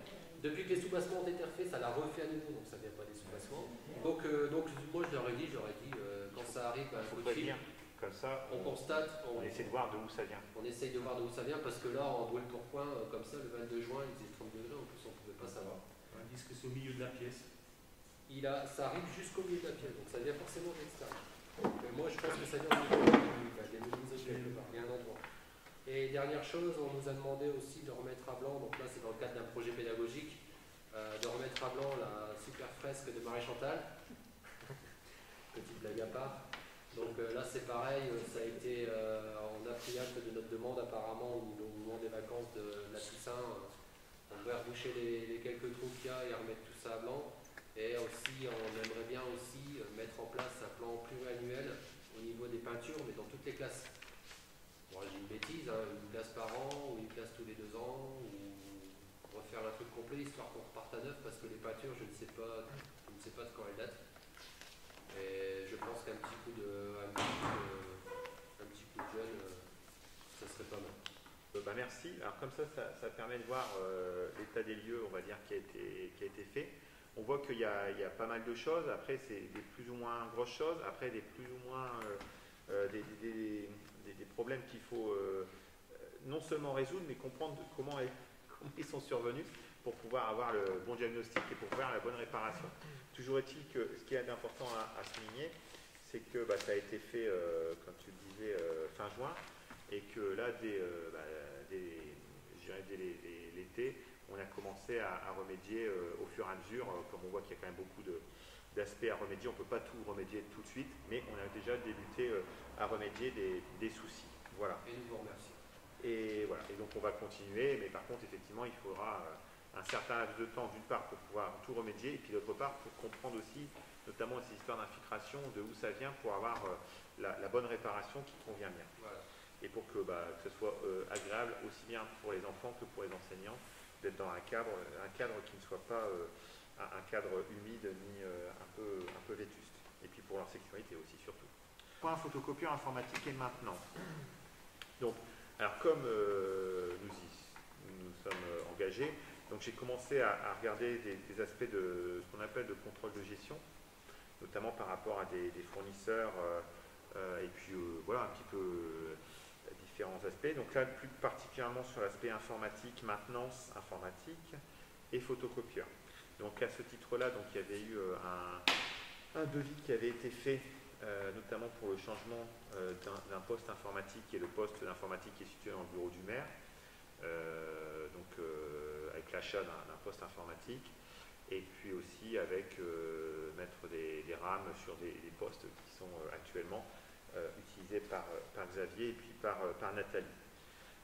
Depuis que les soubassements ont été refaits, ça l'a refait à nouveau, donc ça ne vient pas des soubassements. Donc moi je leur ai dit quand ça arrive, Faut prévenir. Comme ça, on constate, on essaie de voir d'où ça vient. on essaye de voir d'où ça vient, parce que là, en Douai-le-Tourcoing, comme ça, le 22 juin, il faisait 30 degrés, en plus on ne pouvait pas savoir. Ils disent que c'est au milieu de la pièce. Ça arrive jusqu'au milieu de la pièce, donc ça vient forcément de l'extérieur. Moi je pense que ça vient au milieu des menuiseries quelque part, il y a un endroit. Et dernière chose, on nous a demandé aussi de remettre à blanc, donc là c'est dans le cadre d'un projet pédagogique, de remettre à blanc la super fresque de Marie-Chantal. Petite blague à part. Donc là c'est pareil, ça a été, on a pris acte de notre demande apparemment au moment des vacances de la Toussaint. On devrait reboucher les quelques trous qu'il y a et remettre tout ça à blanc. Et aussi, on aimerait bien aussi mettre en place un plan pluriannuel au niveau des peintures, mais dans toutes les classes. Bon, j'ai une bêtise, une classe par an, ou une classe tous les 2 ans, ou refaire un truc complet histoire qu'on reparte à neuf parce que les peintures, je ne sais pas de quand elles datent. Et je pense qu'un petit coup de jeune, ça serait pas mal. Bah merci. Alors comme ça permet de voir l'état des lieux, on va dire, qui a été fait. On voit qu'il y a pas mal de choses. Après, c'est des plus ou moins grosses choses. Après, des plus ou moins des problèmes qu'il faut non seulement résoudre, mais comprendre comment ils sont survenus pour pouvoir avoir le bon diagnostic et pour faire la bonne réparation. Toujours est-il que ce qui est important à souligner, c'est que ça a été fait, comme tu le disais, fin juin, et que là, dès l'été, on a commencé à remédier au fur et à mesure. Comme on voit qu'il y a quand même beaucoup d'aspects à remédier, on ne peut pas tout remédier tout de suite, mais on a déjà débuté à remédier des soucis. Voilà. Et nous vous remercions. Et voilà. Et donc on va continuer, mais par contre, effectivement, il faudra un certain laps de temps, d'une part, pour pouvoir tout remédier, et puis d'autre part, pour comprendre aussi, notamment ces histoires d'infiltration, de où ça vient, pour avoir la bonne réparation qui convient bien. Voilà. Et pour que ce soit agréable aussi bien pour les enfants que pour les enseignants, d'être dans un cadre qui ne soit pas un cadre humide ni un peu vétuste. Et puis pour leur sécurité aussi, surtout. Point photocopieur informatique et maintenance. Donc, alors comme nous sommes engagés, donc j'ai commencé à regarder des aspects de ce qu'on appelle de contrôle de gestion, notamment par rapport à des fournisseurs, et puis voilà un petit peu différents aspects. Donc là, plus particulièrement sur l'aspect informatique, maintenance informatique et photocopieur. Donc à ce titre-là, donc il y avait eu un devis qui avait été fait, notamment pour le changement d'un poste informatique, qui est le poste d'informatique qui est situé dans le bureau du maire, avec l'achat d'un poste informatique, et puis aussi avec mettre des rames sur des postes qui sont actuellement utilisés par Xavier et puis par Nathalie.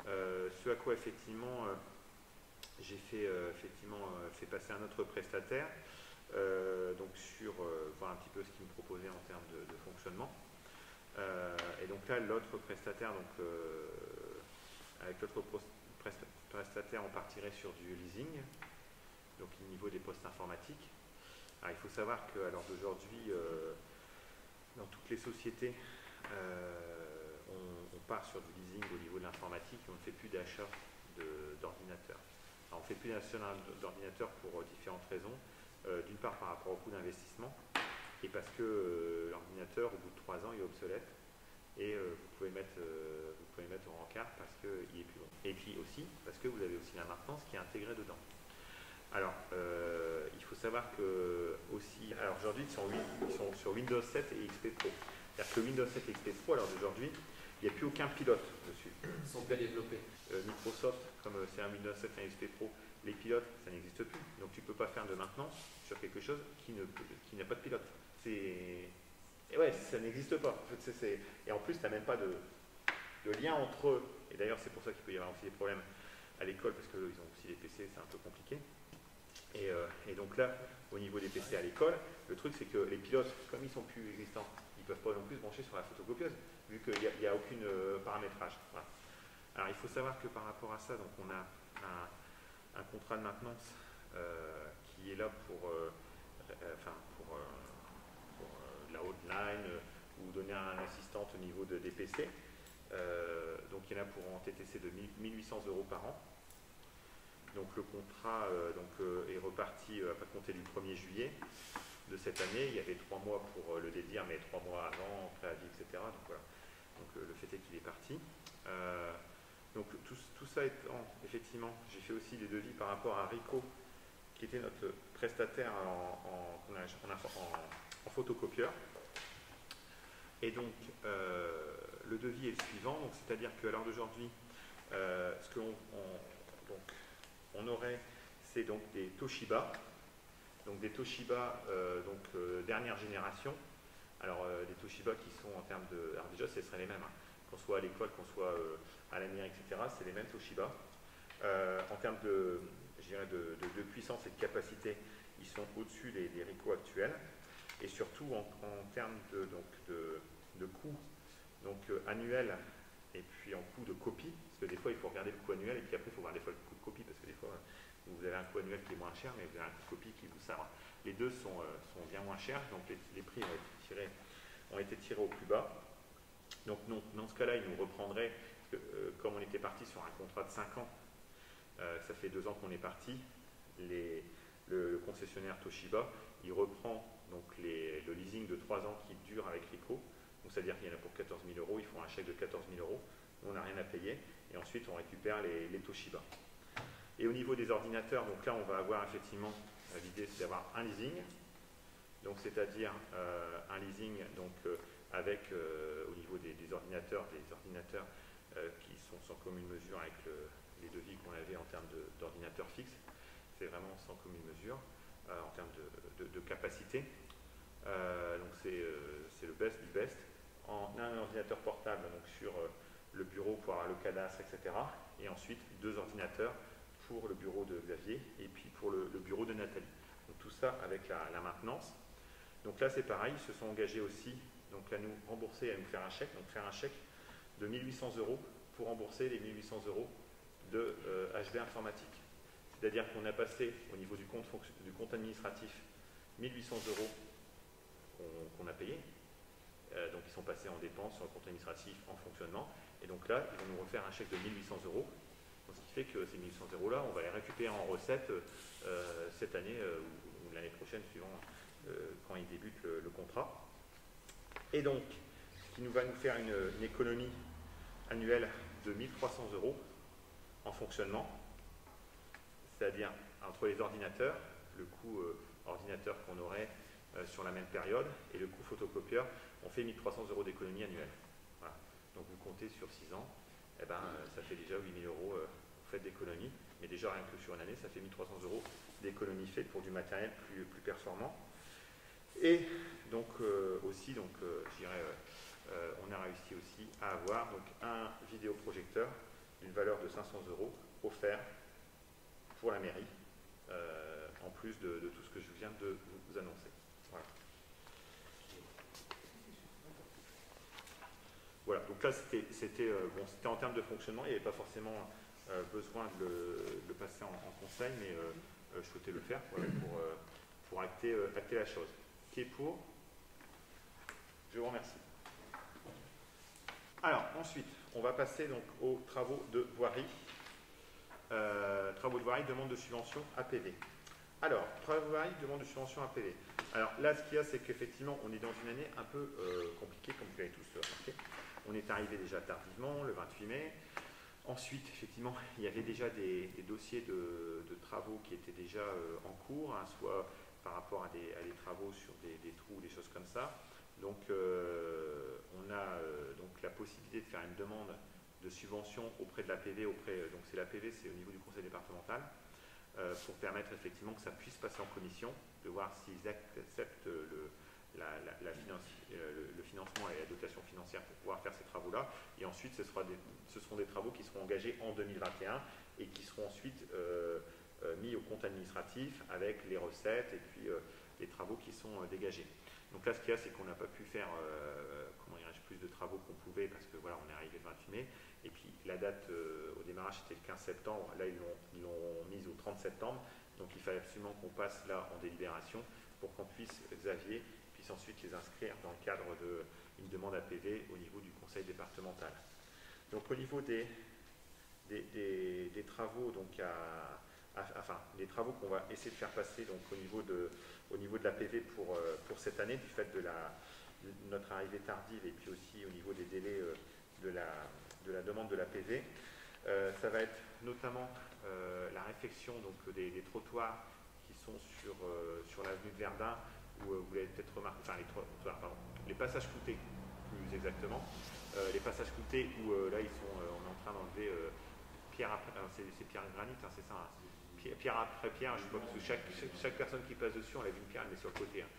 Ce à quoi effectivement j'ai fait passer un autre prestataire, donc sur voir un petit peu ce qu'il me proposait en termes de fonctionnement. Et donc là, l'autre prestataire, avec l'autre prestataire, on partirait sur du leasing, donc au niveau des postes informatiques. Alors, il faut savoir qu'à l'heure d'aujourd'hui, dans toutes les sociétés, on part sur du leasing au niveau de l'informatique et on ne fait plus d'achat d'ordinateurs. On ne fait plus d'achat d'ordinateurs pour différentes raisons. D'une part par rapport au coût d'investissement, et parce que l'ordinateur, au bout de 3 ans, il est obsolète, et vous pouvez mettre en rencard parce qu'il est plus bon. Et puis aussi, parce que vous avez aussi la maintenance qui est intégrée dedans. Alors, il faut savoir que aussi, alors aujourd'hui, ils sont sur Windows 7 et XP Pro. C'est-à-dire que Windows 7 et XP Pro, alors d'aujourd'hui, il n'y a plus aucun pilote dessus. Ils sont bien développés. Microsoft, comme c'est un Windows 7 et un XP Pro, les pilotes, ça n'existe plus. Donc tu ne peux pas faire de maintenance sur quelque chose qui n'a pas de pilote. Et ouais, ça n'existe pas. En fait, et en plus, tu n'as même pas de lien entre eux. Et d'ailleurs, c'est pour ça qu'il peut y avoir aussi des problèmes à l'école, parce qu'ils ont aussi des PC, c'est un peu compliqué. Et donc là, au niveau des PC à l'école, le truc c'est que les pilotes, comme ils sont plus existants, ils ne peuvent pas non plus se brancher sur la photocopieuse, vu qu'il n'y a aucun paramétrage. Voilà. Alors il faut savoir que par rapport à ça, donc on a un contrat de maintenance qui est là pour la hotline ou donner un assistant au niveau des PC. Donc il y en a pour un TTC de 1800 € par an. Donc le contrat est reparti à pas compter du 1er juillet de cette année. Il y avait 3 mois pour le dédire, mais 3 mois avant, préavis, etc. Donc voilà. Donc le fait est qu'il est parti. Donc tout ça étant, effectivement, j'ai fait aussi des devis par rapport à Rico, qui était notre prestataire en photocopieur. Et donc le devis est le suivant, c'est-à-dire qu'à l'heure d'aujourd'hui, ce qu'on aurait, c'est donc des Toshiba, dernière génération. Alors des Toshiba qui sont en termes de, alors déjà ce seraient les mêmes, hein, qu'on soit à l'école, qu'on soit à la mairie, etc. C'est les mêmes Toshiba. En termes de puissance et de capacité, ils sont au-dessus des Ricoh actuels. Et surtout en termes de coût annuel et puis en coût de copie, parce que des fois il faut regarder le coût annuel et puis après il faut voir des fois le coût de copie, parce que des fois vous avez un coût annuel qui est moins cher, mais vous avez un coût copie qui vous sert. Les deux sont bien moins chers, donc les prix ont été tirés au plus bas. Donc dans ce cas-là, il nous reprendrait, comme on était parti sur un contrat de 5 ans, ça fait 2 ans qu'on est parti, le concessionnaire Toshiba, il reprend donc le leasing de 3 ans qui dure avec Ricoh. Donc c'est-à-dire qu'il y en a pour 14 000 €, ils font un chèque de 14 000 €, nous on n'a rien à payer, et ensuite on récupère les Toshiba. Et au niveau des ordinateurs, donc là on va avoir effectivement, l'idée c'est d'avoir un leasing, donc c'est-à-dire un leasing donc, avec au niveau des ordinateurs qui sont sans commune mesure avec les devis qu'on avait en termes d'ordinateurs fixes, c'est vraiment sans commune mesure en termes de capacité. Donc c'est le best du best. Un ordinateur portable donc sur le bureau pour avoir le cadastre, etc. Et ensuite 2 ordinateurs pour le bureau de Xavier et puis pour le bureau de Nathalie. Donc tout ça avec la maintenance. Donc là c'est pareil, ils se sont engagés aussi donc à nous rembourser, à nous faire un chèque, donc faire un chèque de 1 800 € pour rembourser les 1 800 € de HV informatique. C'est-à-dire qu'on a passé au niveau du compte administratif 1 800 € qu'on a payé. Donc ils sont passés en dépenses sur le compte administratif, en fonctionnement. Et donc là, ils vont nous refaire un chèque de 1 800 €. Donc, ce qui fait que ces 1 800 € là, on va les récupérer en recettes cette année ou l'année prochaine, suivant quand il débute le contrat. Et donc, ce qui va nous faire une économie annuelle de 1 300 € en fonctionnement, c'est-à-dire entre les ordinateurs, le coût ordinateur qu'on aurait sur la même période, et le coût photocopieur, on fait 1 300 € d'économie annuelle. Voilà. Donc vous comptez sur 6 ans, eh ben, ça fait déjà 8 000 € fait d'économie, mais déjà rien que sur une année, ça fait 1 300 € d'économie faite pour du matériel plus performant. Et donc aussi, donc, je dirais, on a réussi aussi à avoir donc, un vidéoprojecteur d'une valeur de 500 € offert pour la mairie, en plus de tout ce que je viens de vous annoncer. Voilà. Voilà, donc là c'était en termes de fonctionnement, il n'y avait pas forcément besoin de le passer en conseil, mais je souhaitais le faire voilà, pour acter la chose. Qui est pour? Je vous remercie. Alors, ensuite, on va passer donc aux travaux de voirie. Travaux de voirie, demande de subvention APV. Alors, travaux de voirie, demande de subvention APV. Alors là, ce qu'il y a, c'est qu'effectivement, on est dans une année un peu compliquée, comme vous l'avez tous remarqué. On est arrivé déjà tardivement, le 28 mai. Ensuite, effectivement, il y avait déjà des dossiers de travaux qui étaient déjà en cours, hein, soit par rapport à des travaux sur des trous, des choses comme ça. Donc, on a donc la possibilité de faire une demande de subvention auprès de l'APV, donc c'est l'APV, c'est au niveau du conseil départemental, pour permettre effectivement que ça puisse passer en commission, de voir s'ils acceptent le financement et la dotation financière pour pouvoir faire ces travaux-là. Et ensuite, ce seront des travaux qui seront engagés en 2021 et qui seront ensuite mis au compte administratif avec les recettes et puis les travaux qui sont dégagés. Donc là, ce qu'il y a, c'est qu'on n'a pas pu faire plus de travaux qu'on pouvait parce que voilà, on est arrivé le 28 mai. Et puis la date au démarrage, c'était le 15 septembre. Là, ils l'ont mise au 30 septembre. Donc il fallait absolument qu'on passe là en délibération pour qu'on puisse, Xavier, puisse ensuite les inscrire dans le cadre d'une demande APV au niveau du conseil départemental. Donc au niveau des travaux, donc les travaux qu'on va essayer de faire passer donc, au niveau de l'APV pour cette année, du fait de notre arrivée tardive et puis aussi au niveau des délais de la demande de l'APV, ça va être notamment la réfection donc, des trottoirs qui sont sur l'avenue de Verdun, où vous l'avez peut-être remarqué, enfin les passages cloutés, plus exactement. Les passages cloutés où là on est en train d'enlever pierre après, c'est pierre granit, hein, c'est ça, hein, pierre après pierre, je sais pas, parce que chaque personne qui passe dessus, on lève une pierre, elle met sur le côté. Hein.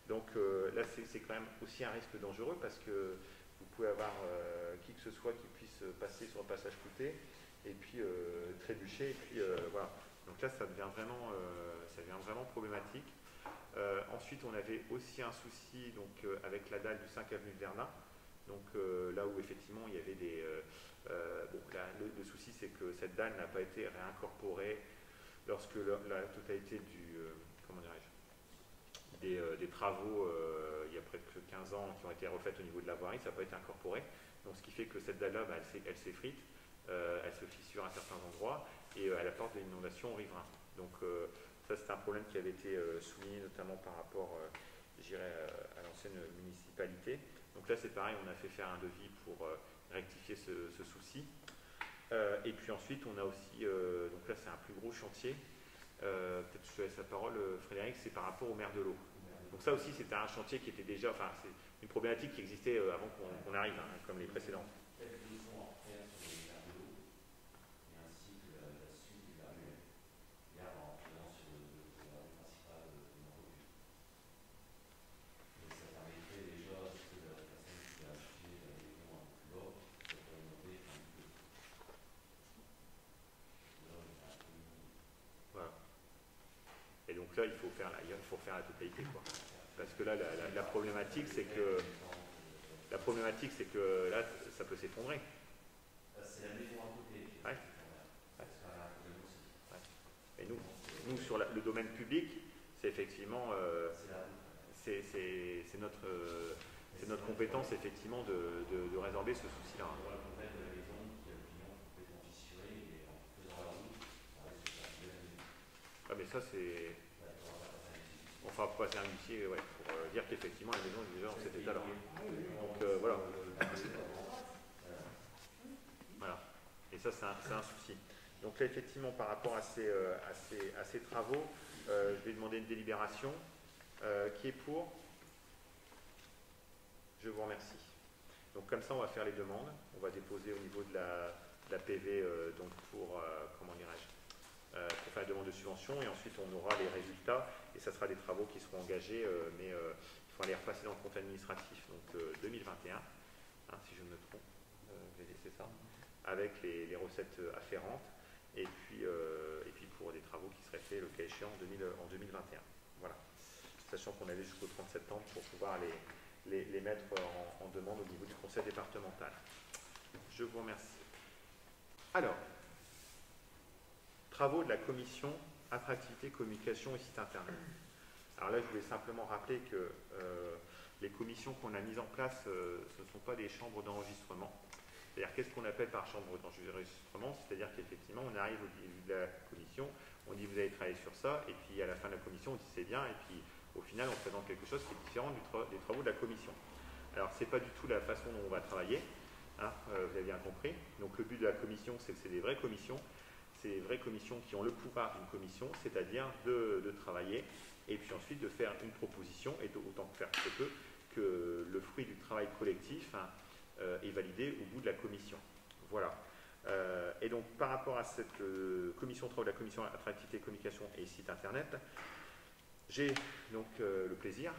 Donc là c'est quand même aussi un risque dangereux parce que vous pouvez avoir qui que ce soit qui puisse passer sur le passage clouté et puis trébucher, et puis voilà. Donc là ça devient vraiment problématique. Ensuite, on avait aussi un souci donc, avec la dalle du 5 avenue de Verdun, Donc là où effectivement il y avait des... bon, là, le souci c'est que cette dalle n'a pas été réincorporée lorsque la totalité du... comment dirais-je, des travaux il y a près de 15 ans qui ont été refaits au niveau de la voirie, ça n'a pas été incorporé. Donc ce qui fait que cette dalle-là, bah, elle s'effrite, elle se fissure à certains endroits et elle apporte des inondations aux riverains. Donc ça c'est un problème qui avait été souligné notamment par rapport, à l'ancienne municipalité. Donc là c'est pareil, on a fait faire un devis pour rectifier ce souci. Et puis ensuite on a aussi, donc là c'est un plus gros chantier, peut-être que je te laisse la parole Frédéric, c'est par rapport aux mers de l'eau. Donc ça aussi c'était un chantier qui était déjà, enfin c'est une problématique qui existait avant qu'on arrive, hein, comme les précédentes. Et donc là, il faut faire la totalité, quoi. Parce que là, la problématique, c'est que là, ça peut s'effondrer. C'est la maison à côté. Ouais. Ouais. Et nous sur le domaine public, c'est effectivement, c'est notre compétence effectivement de résorber ce souci-là. Ah mais ça c'est... Enfin, pour passer un huissier, ouais, pour dire qu'effectivement la maison est déjà dans cet état-là. Donc voilà. Voilà. Et ça c'est un souci. Donc là effectivement par rapport à ces travaux, je vais demander une délibération. Qui est pour? Je vous remercie. Donc comme ça on va faire les demandes. On va déposer au niveau de la PV donc pour, comment dirais-je, pour faire la demande de subvention et ensuite on aura les résultats et ça sera des travaux qui seront engagés mais il faut aller repasser dans le compte administratif donc 2021 hein, si je ne me trompe, c'est ça, avec les recettes afférentes et puis pour des travaux qui seraient faits le cas échéant en 2021. Voilà, sachant qu'on avait jusqu'au 30 septembre pour pouvoir les mettre en demande au niveau du conseil départemental. Je vous remercie. Alors, travaux de la commission attractivité, communication et site internet. Alors là, je voulais simplement rappeler que les commissions qu'on a mises en place, ce ne sont pas des chambres d'enregistrement. C'est-à-dire, qu'est-ce qu'on appelle par chambre d'enregistrement? C'est-à-dire qu'effectivement, on arrive au début de la commission, on dit vous avez travaillé sur ça, et puis à la fin de la commission, on dit c'est bien, et puis au final, on présente quelque chose qui est différent des travaux de la commission. Alors, ce n'est pas du tout la façon dont on va travailler, hein, vous avez bien compris. Donc, le but de la commission, c'est que c'est des vraies commissions. Ces vraies commissions qui ont le pouvoir d'une commission, c'est-à-dire de travailler et puis ensuite de faire une proposition et autant que faire se peut que le fruit du travail collectif hein, est validé au bout de la commission. Voilà. Et donc par rapport à cette commission de travaux de la commission attractivité, communication et site internet, j'ai donc le plaisir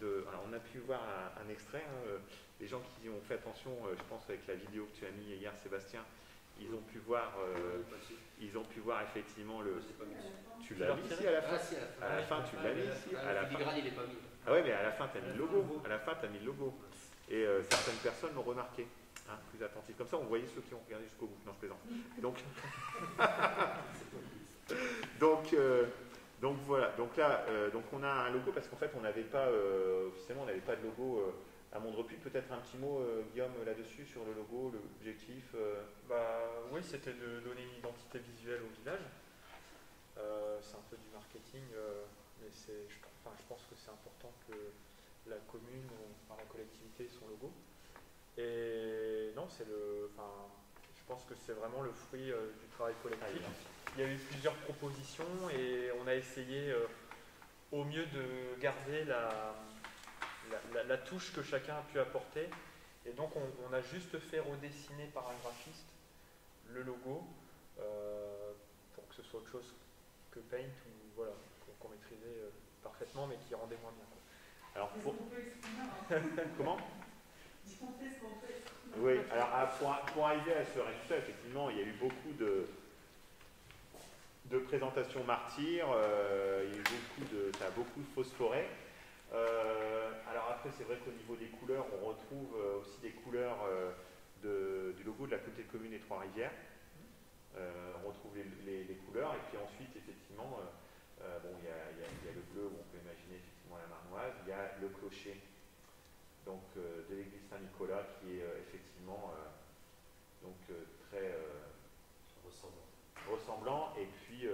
de... Alors on a pu voir un extrait, hein, les gens qui ont fait attention, je pense avec la vidéo que tu as mis hier Sébastien, ils ont pu voir effectivement le... Tu l'as mis ici à la fin. À la fin, tu l'as mis ici. À la fin. Il est pas mis. Ah ouais, mais à la fin, tu as mis le logo. À la fin, tu as mis le logo. Et certaines personnes l'ont remarqué. Hein, plus attentif. Comme ça, on voyait ceux qui ont regardé jusqu'au bout. Non, je plaisante. Donc voilà. Donc là, donc on a un logo parce qu'en fait, on n'avait pas officiellement, on n'avait pas de logo. À Mondrepuis, peut-être un petit mot, Guillaume, là-dessus, sur le logo, l'objectif Oui, c'était de donner une identité visuelle au village. C'est un peu du marketing, mais je pense que c'est important que la commune, enfin, la collectivité ait son logo. Et non, je pense que c'est vraiment le fruit du travail collectif. Il y a eu plusieurs propositions et on a essayé au mieux de garder la touche que chacun a pu apporter. Et donc on a juste fait redessiner par un graphiste le logo pour que ce soit autre chose que Paint ou voilà, qu'on maîtrisait parfaitement mais qui rendait moins bien. Alors Comment Oui, alors pour arriver à ce résultat, effectivement, il y a eu beaucoup de présentations martyrs, il y a eu beaucoup de phosphorés. Alors après, c'est vrai qu'au niveau des couleurs, on retrouve aussi des couleurs du logo de la communauté de communes des Trois-Rivières. On retrouve les couleurs, et puis ensuite, effectivement, bon, il y a le bleu, où on peut imaginer effectivement la marnoise, il y a le clocher donc, de l'église Saint-Nicolas, qui est effectivement donc, très ressemblant, et puis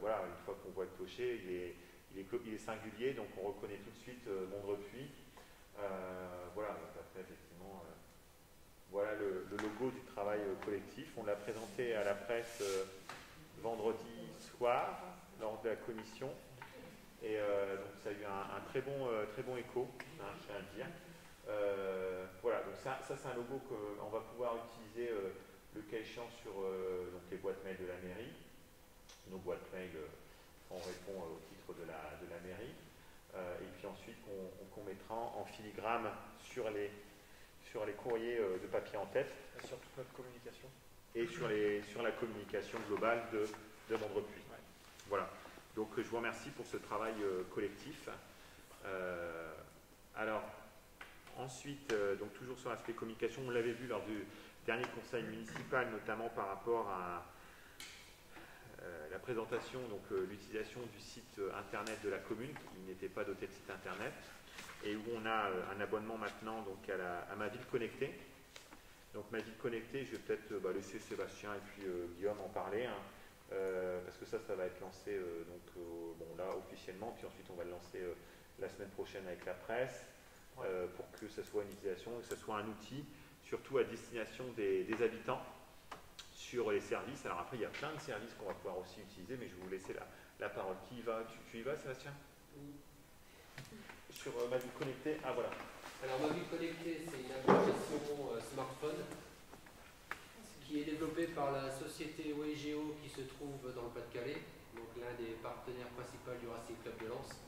voilà, une fois qu'on voit le clocher, il est singulier, donc on reconnaît tout de suite Mondrepuis. Voilà, donc après effectivement, voilà le logo du travail collectif. On l'a présenté à la presse vendredi soir lors de la commission, et donc ça a eu un très bon écho, hein, je tiens à le dire. Voilà, donc ça c'est un logo qu'on va pouvoir utiliser le cas échéant sur donc les boîtes mail de la mairie. Nos boîtes mail, on répond au titre de la mairie. Et puis ensuite qu'on mettra en filigrane sur les courriers de papier en tête. Et sur toute notre communication. Et sur la communication globale de Mondrepuis. Ouais. Voilà. Donc je vous remercie pour ce travail collectif. Alors, ensuite, donc toujours sur l'aspect communication, on l'avait vu lors du dernier conseil municipal, notamment par rapport à la présentation, donc l'utilisation du site internet de la commune, qui n'était pas doté de site internet, et où on a un abonnement maintenant donc à Ma Ville Connectée. Donc Ma Ville Connectée, je vais peut-être laisser Sébastien et puis Guillaume en parler, hein, parce que ça va être lancé bon, là officiellement, puis ensuite on va le lancer la semaine prochaine avec la presse, pour que ce soit une utilisation, que ce soit un outil, surtout à destination des habitants, sur les services. Alors après, il y a plein de services qu'on va pouvoir aussi utiliser, mais je vais vous laisser la parole. Qui y va? Tu y vas, Sébastien? Oui. Sur Ma Ville Connectée. Ah voilà. Alors Ma Ville Connectée, c'est une application smartphone qui est développée par la société OEGO qui se trouve dans le Pas-de-Calais, donc l'un des partenaires principaux du Racing Club de Lens.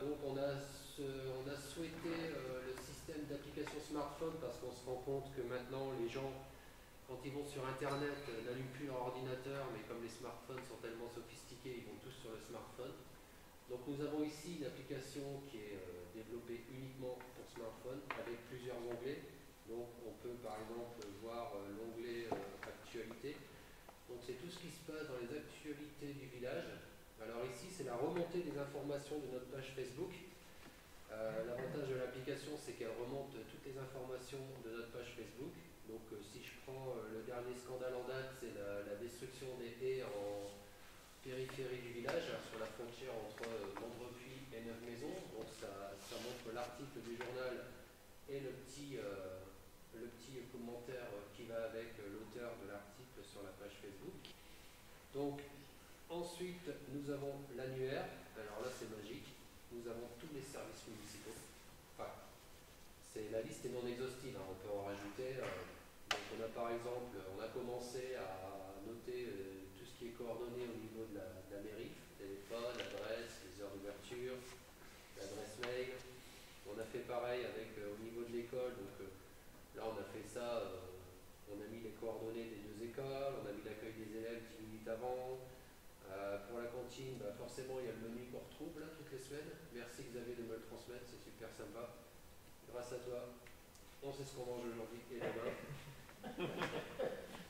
Donc on a souhaité le système d'application smartphone parce qu'on se rend compte que maintenant les gens, quand ils vont sur internet, n'allument plus leur ordinateur, mais comme les smartphones sont tellement sophistiqués, ils vont tous sur le smartphone. Donc nous avons ici une application qui est développée uniquement pour smartphone avec plusieurs onglets. Donc on peut par exemple voir l'onglet actualité. Donc c'est tout ce qui se passe dans les actualités du village. Alors ici c'est la remontée des informations de notre page Facebook. L'avantage de l'application, c'est qu'elle remonte toutes les informations de notre page Facebook. Donc si je prends le dernier scandale en date, c'est la destruction des haies en périphérie du village, sur la frontière entre Mondrepuis et Neuve-Maisons. Donc ça montre l'article du journal et le petit commentaire qui va avec l'auteur de l'article sur la page Facebook. Donc ensuite nous avons l'annuaire. Alors là c'est magique. Nous avons tous les services municipaux. Enfin, la liste est non exhaustive, hein, on peut en rajouter. Donc on a par exemple, on a commencé à noter tout ce qui est coordonné au niveau de la mairie, téléphone, adresse, les heures d'ouverture, l'adresse mail. On a fait pareil avec au niveau de l'école, donc là on a fait ça, on a mis les coordonnées des deux écoles, on a mis l'accueil des élèves 10 minutes avant. Pour la cantine, forcément il y a le menu qu'on retrouve là toutes les semaines. Merci Xavier de me le transmettre, c'est super sympa. Grâce à toi, on sait ce qu'on mange aujourd'hui et demain.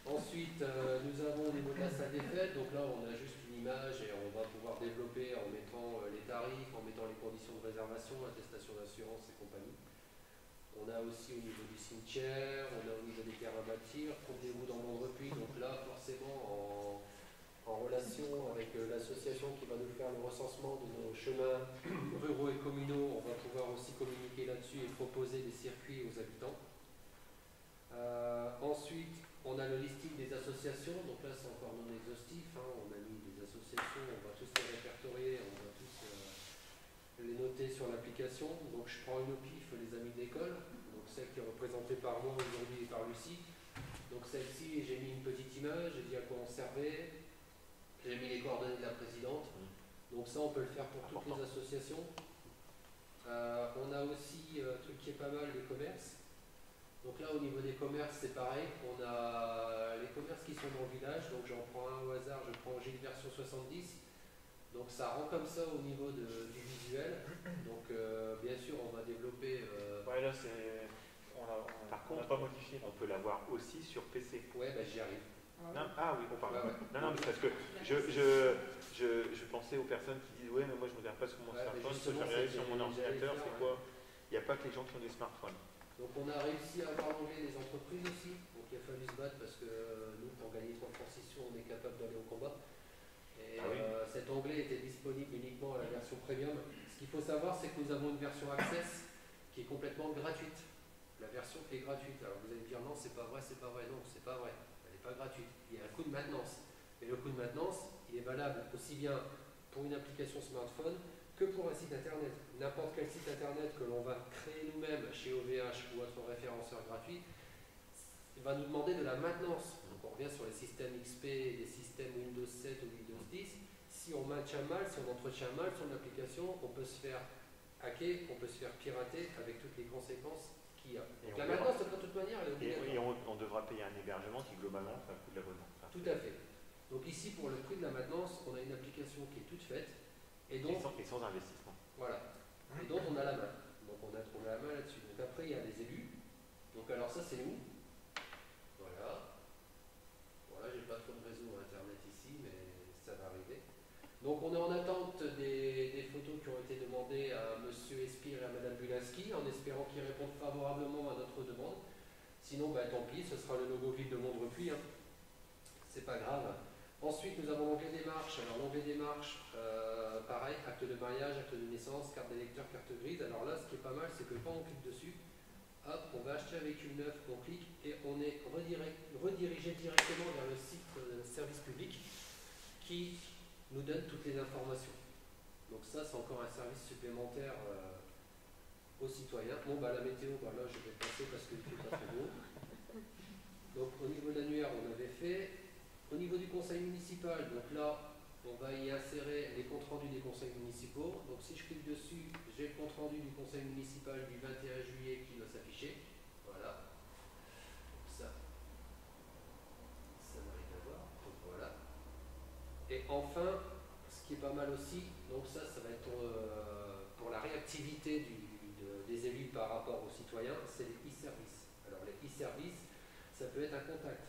Ensuite, nous avons au niveau de la salle des fêtes, donc là on a juste une image et on va pouvoir développer en mettant les tarifs, en mettant les conditions de réservation, attestation d'assurance et compagnie. On a aussi au niveau du cimetière, on a au niveau des terres à bâtir, rendez-vous dans Mondrepuis, donc là forcément en relation avec l'association qui va nous faire le recensement de nos chemins ruraux et communaux, on va pouvoir aussi communiquer là-dessus et proposer des circuits aux habitants. Ensuite, on a le listing des associations, donc là c'est encore non exhaustif, hein. On a mis des associations, on va tous les répertorier, on va tous les noter sur l'application. Donc je prends une au pif, les amis de l'école, donc celle qui est représentée par moi aujourd'hui et par Lucie. Donc celle-ci, j'ai mis une petite image, j'ai dit à quoi on servait. J'ai mis les coordonnées de la présidente. Donc ça, on peut le faire pour toutes les associations. On a aussi un truc qui est pas mal, les commerces. Donc là, au niveau des commerces, c'est pareil. On a les commerces qui sont dans le village. Donc j'en prends un au hasard, je prends Gilles version 70. Donc ça rend comme ça au niveau du visuel. Donc bien sûr on va développer... Ouais, là Par on n'a contre, pas modifié. on peut l'avoir aussi sur PC. Ouais, bah, j'y arrive. Non, ah oui, on parle. Ouais, ouais. Non, mais c'est parce que je pensais aux personnes qui disent ouais, mais moi je ne regarde pas sur mon Ouais, mais smartphone, justement, je regarde sur mon j'allais ordinateur, faire, c'est ouais. quoi? Il n'y a pas que les gens qui ont des smartphones. Donc on a réussi à avoir l'onglet des entreprises aussi. Donc il a fallu se battre parce que nous, pour gagner 3 transitions, on est capable d'aller au combat. Et Ah oui. cet onglet était disponible uniquement à la version premium. Ce qu'il faut savoir, c'est que nous avons une version Access qui est complètement gratuite. La version est gratuite. Alors vous allez me dire non, c'est pas vrai, c'est pas vrai. Non, c'est pas vrai. Elle n'est pas gratuite. Il y a un coût de maintenance. Et le coût de maintenance, il est valable aussi bien pour une application smartphone que pour un site internet. N'importe quel site internet que l'on va créer nous-mêmes chez OVH ou autre référenceur gratuit va nous demander de la maintenance. Donc on revient sur les systèmes XP, des systèmes Windows 7 ou Windows 10. Si on maintient mal, si on entretient mal son application, on peut se faire hacker, on peut se faire pirater avec toutes les conséquences qu'il y a. Donc la maintenance, de toute manière, elle est obligatoire. Et on devra payer un hébergement qui globalement fait un coût de l'abonnement. Tout à fait. Donc ici, pour le prix de la maintenance, on a une application qui est toute faite et donc Et sans investissement. voilà. Et donc on a la main. Donc on a la main là-dessus. Donc après il y a les élus. Donc alors ça c'est nous. Voilà. Voilà, j'ai pas trop de réseau internet ici, mais ça va arriver. Donc on est en attente des photos qui ont été demandées à Monsieur Espire et à Madame Bulinski, en espérant qu'ils répondent favorablement à notre demande. Sinon, bah, tant pis, ce sera le logo ville de Mondrepuis. Hein. C'est pas grave. Ensuite, nous avons l'onglet démarche. Alors, l'onglet démarche, pareil, acte de mariage, acte de naissance, carte d'électeur, carte grise. Alors là, ce qui est pas mal, c'est que quand on clique dessus, hop, on va acheter un véhicule neuf, on clique et on est redirigé directement vers le site service public qui nous donne toutes les informations. Donc ça, c'est encore un service supplémentaire aux citoyens. Bon, bah la météo, bah, là, je vais passer parce qu'il ne fait pas très beau. Donc au niveau de l'annuaire, on avait fait. Au niveau du conseil municipal, donc là, on va y insérer les comptes rendus des conseils municipaux. Donc si je clique dessus, j'ai le compte rendu du conseil municipal du 21 juillet qui doit s'afficher. Voilà. Donc ça n'a rien à voir. Donc voilà. Et enfin, ce qui est pas mal aussi, donc ça va être pour la réactivité des élus par rapport aux citoyens, c'est les e-services. Alors les e-services, ça peut être un contact.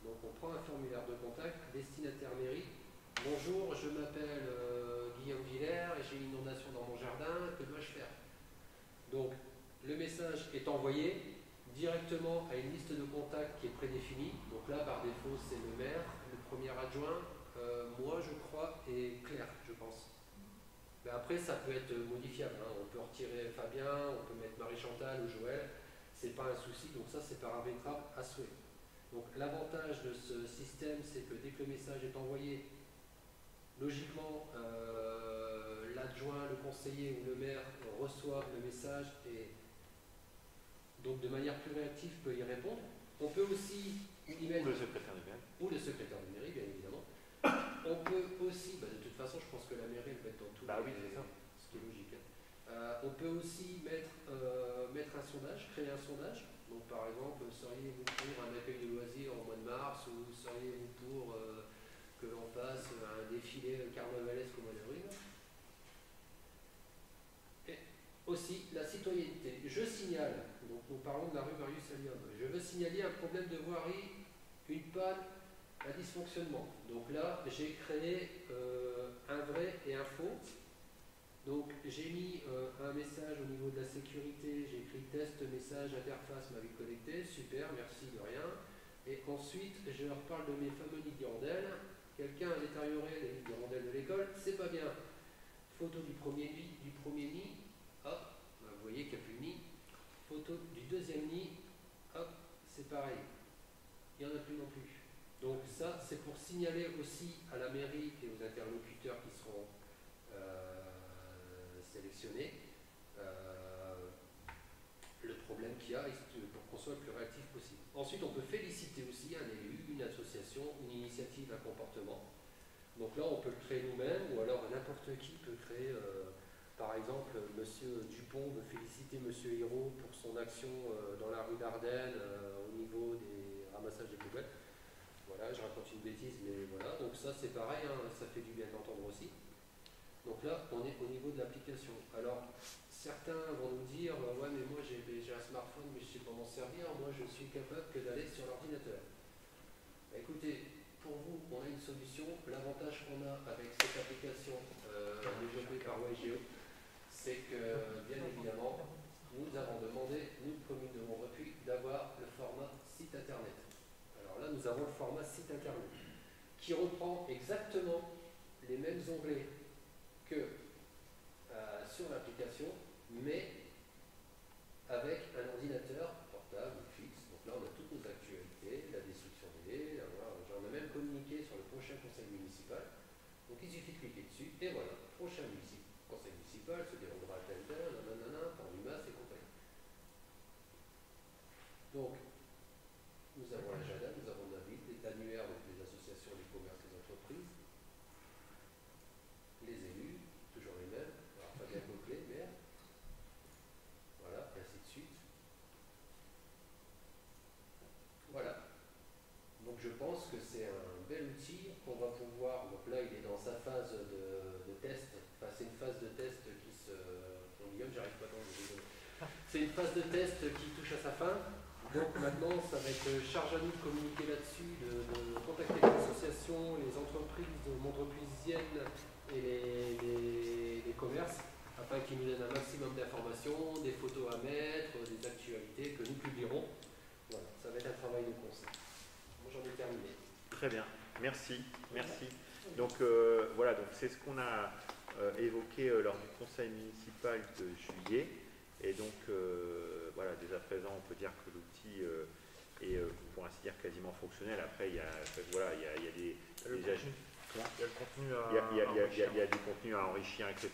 Donc on prend un formulaire de contact, destinataire mairie. Bonjour, je m'appelle Guillaume Villers et j'ai une inondation dans mon jardin, que dois-je faire? Donc le message est envoyé directement à une liste de contacts qui est prédéfinie. Donc là par défaut c'est le maire, le premier adjoint, moi je crois, et Claire je pense. Mais après ça peut être modifiable, hein. On peut retirer Fabien, on peut mettre Marie-Chantal ou Joël, c'est pas un souci, donc ça c'est paramétrable à souhait. Donc l'avantage de ce système, c'est que dès que le message est envoyé, logiquement, l'adjoint, le conseiller ou le maire reçoit le message et donc de manière plus réactive peut y répondre. On peut aussi y mettre... Ou le secrétaire de mairie. Ou le secrétaire de mairie, bien évidemment. On peut aussi, bah de toute façon, je pense que la mairie elle va être dans tout, oui, c'est ça. Ce qui est logique. On peut aussi mettre un sondage, créer un sondage. Donc par exemple, seriez-vous pour un accueil de loisirs au mois de mars ou seriez-vous pour que l'on fasse un défilé carnavalesque au mois d'avril? Et aussi la citoyenneté. Je signale, donc nous parlons de la rue Marius Allium, je veux signaler un problème de voirie, une panne, un dysfonctionnement. Donc là, j'ai créé un vrai et un faux. Donc j'ai mis un message au niveau de la sécurité, j'ai écrit test, message, interface, ma vie connectée, super, merci de rien. Et ensuite, je leur parle de mes fameux nids d'hirondelles. Quelqu'un a détérioré les nids d'hirondelles de l'école, c'est pas bien. Photo du premier nid, hop, vous voyez qu'il n'y a plus de nid. Photo du deuxième nid, hop, c'est pareil. Il n'y en a plus non plus. Donc ça, c'est pour signaler aussi à la mairie et aux interlocuteurs qui seront sélectionnés le problème qu'il y a pour qu'on soit le plus réactif possible. Ensuite, on peut féliciter aussi un élu, une association, une initiative, un comportement. Donc là, on peut le créer nous-mêmes ou alors n'importe qui peut créer, par exemple, Monsieur Dupont veut féliciter Monsieur Hérault pour son action dans la rue d'Ardenne au niveau des ramassages des poubelles. Voilà, je raconte une bêtise, mais voilà. Donc ça, c'est pareil, hein, ça fait du bien d'entendre aussi. là, on est au niveau de l'application. Alors, certains vont nous dire, ouais, mais moi j'ai un smartphone, mais je ne sais pas m'en servir, moi je suis capable que d'aller sur l'ordinateur. Bah, écoutez, pour vous, on a une solution. L'avantage qu'on a avec cette application développée par YGO, c'est que, bien évidemment, nous avons demandé, nous, commune de Montrepuy, d'avoir le format site internet. Alors là, nous avons le format site internet, qui reprend exactement les mêmes onglets que sur l'application, mais avec un ordinateur portable fixe. Donc là, on a toutes nos actualités, la destruction des haies, j'en ai même communiqué sur le prochain conseil municipal. Donc il suffit de cliquer dessus, et voilà, prochain conseil municipal se déroulera à tel heure, nanana, par du masque et compagnie. Donc, nous avons l'agenda, nous avons l'avis, les annuaires, donc les associations, les commerces, les entreprises, les élus, toujours les mêmes, alors pas bien clés, mais voilà, et ainsi de suite. Voilà. Donc je pense que c'est un bel outil qu'on va pouvoir, donc là il est dans sa phase de test, enfin c'est une phase de test qui se... Guillaume, j'arrive pas dans le... C'est une phase de test qui touche à sa fin. Donc maintenant, ça va être charge à nous de communiquer là-dessus, de contacter les associations, les entreprises montrepuisiennes et les commerces, afin qu'ils nous donnent un maximum d'informations, des photos à mettre, des actualités que nous publierons. Voilà, ça va être un travail de conseil. Moi, j'en ai terminé. Très bien, merci. Donc voilà, donc c'est ce qu'on a évoqué lors du conseil municipal de juillet. Et donc, voilà, dès à présent, on peut dire que l'outil est, pour ainsi dire, quasiment fonctionnel. Après, il y a des du contenu à enrichir, etc.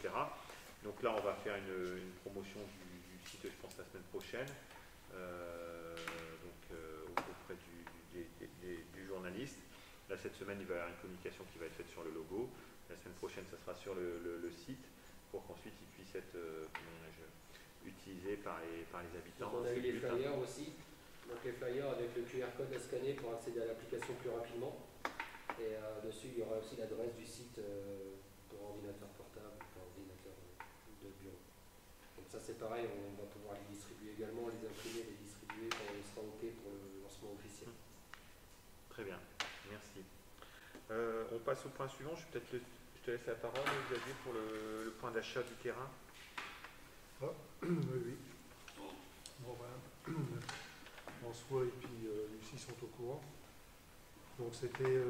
Donc là, on va faire une promotion du site, je pense, la semaine prochaine, auprès du journaliste. Là, cette semaine, il va y avoir une communication qui va être faite sur le logo. La semaine prochaine, ça sera sur le site, pour qu'ensuite, il puisse être utilisé par les habitants. Donc on a eu les flyers aussi, donc les flyers avec le QR code à scanner pour accéder à l'application plus rapidement. Et dessus, il y aura aussi l'adresse du site pour ordinateur portable, pour ordinateur de bureau. Donc ça c'est pareil, on va pouvoir les distribuer également, les imprimer, les distribuer quand on sera OK pour le lancement officiel. Très bien, merci. On passe au point suivant. Je te laisse la parole, Xavier, pour le point d'achat du terrain. Oui. Bon, voilà. François et puis Lucie sont au courant. Donc c'était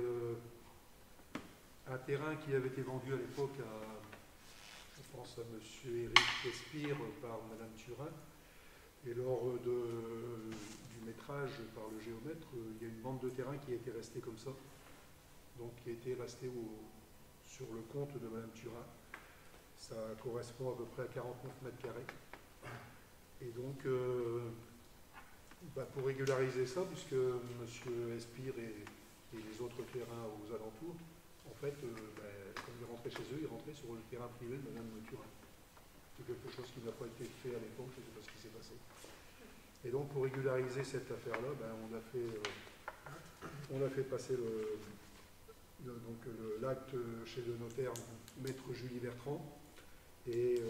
un terrain qui avait été vendu à l'époque à, je pense, à M. Éric Espire par Mme Turin. Et lors du métrage par le géomètre, il y a une bande de terrain qui était restée comme ça. Donc qui était restée sur le compte de Mme Turin. Ça correspond à peu près à 49 mètres carrés. Et donc, pour régulariser ça, puisque M. Espire et les autres terrains aux alentours, en fait, quand ils rentraient chez eux, ils rentraient sur le terrain privé de Mme Turin. C'est quelque chose qui n'a pas été fait à l'époque, je ne sais pas ce qui s'est passé. Et donc, pour régulariser cette affaire-là, on a fait passer l'acte chez le notaire maître Julie Bertrand. Et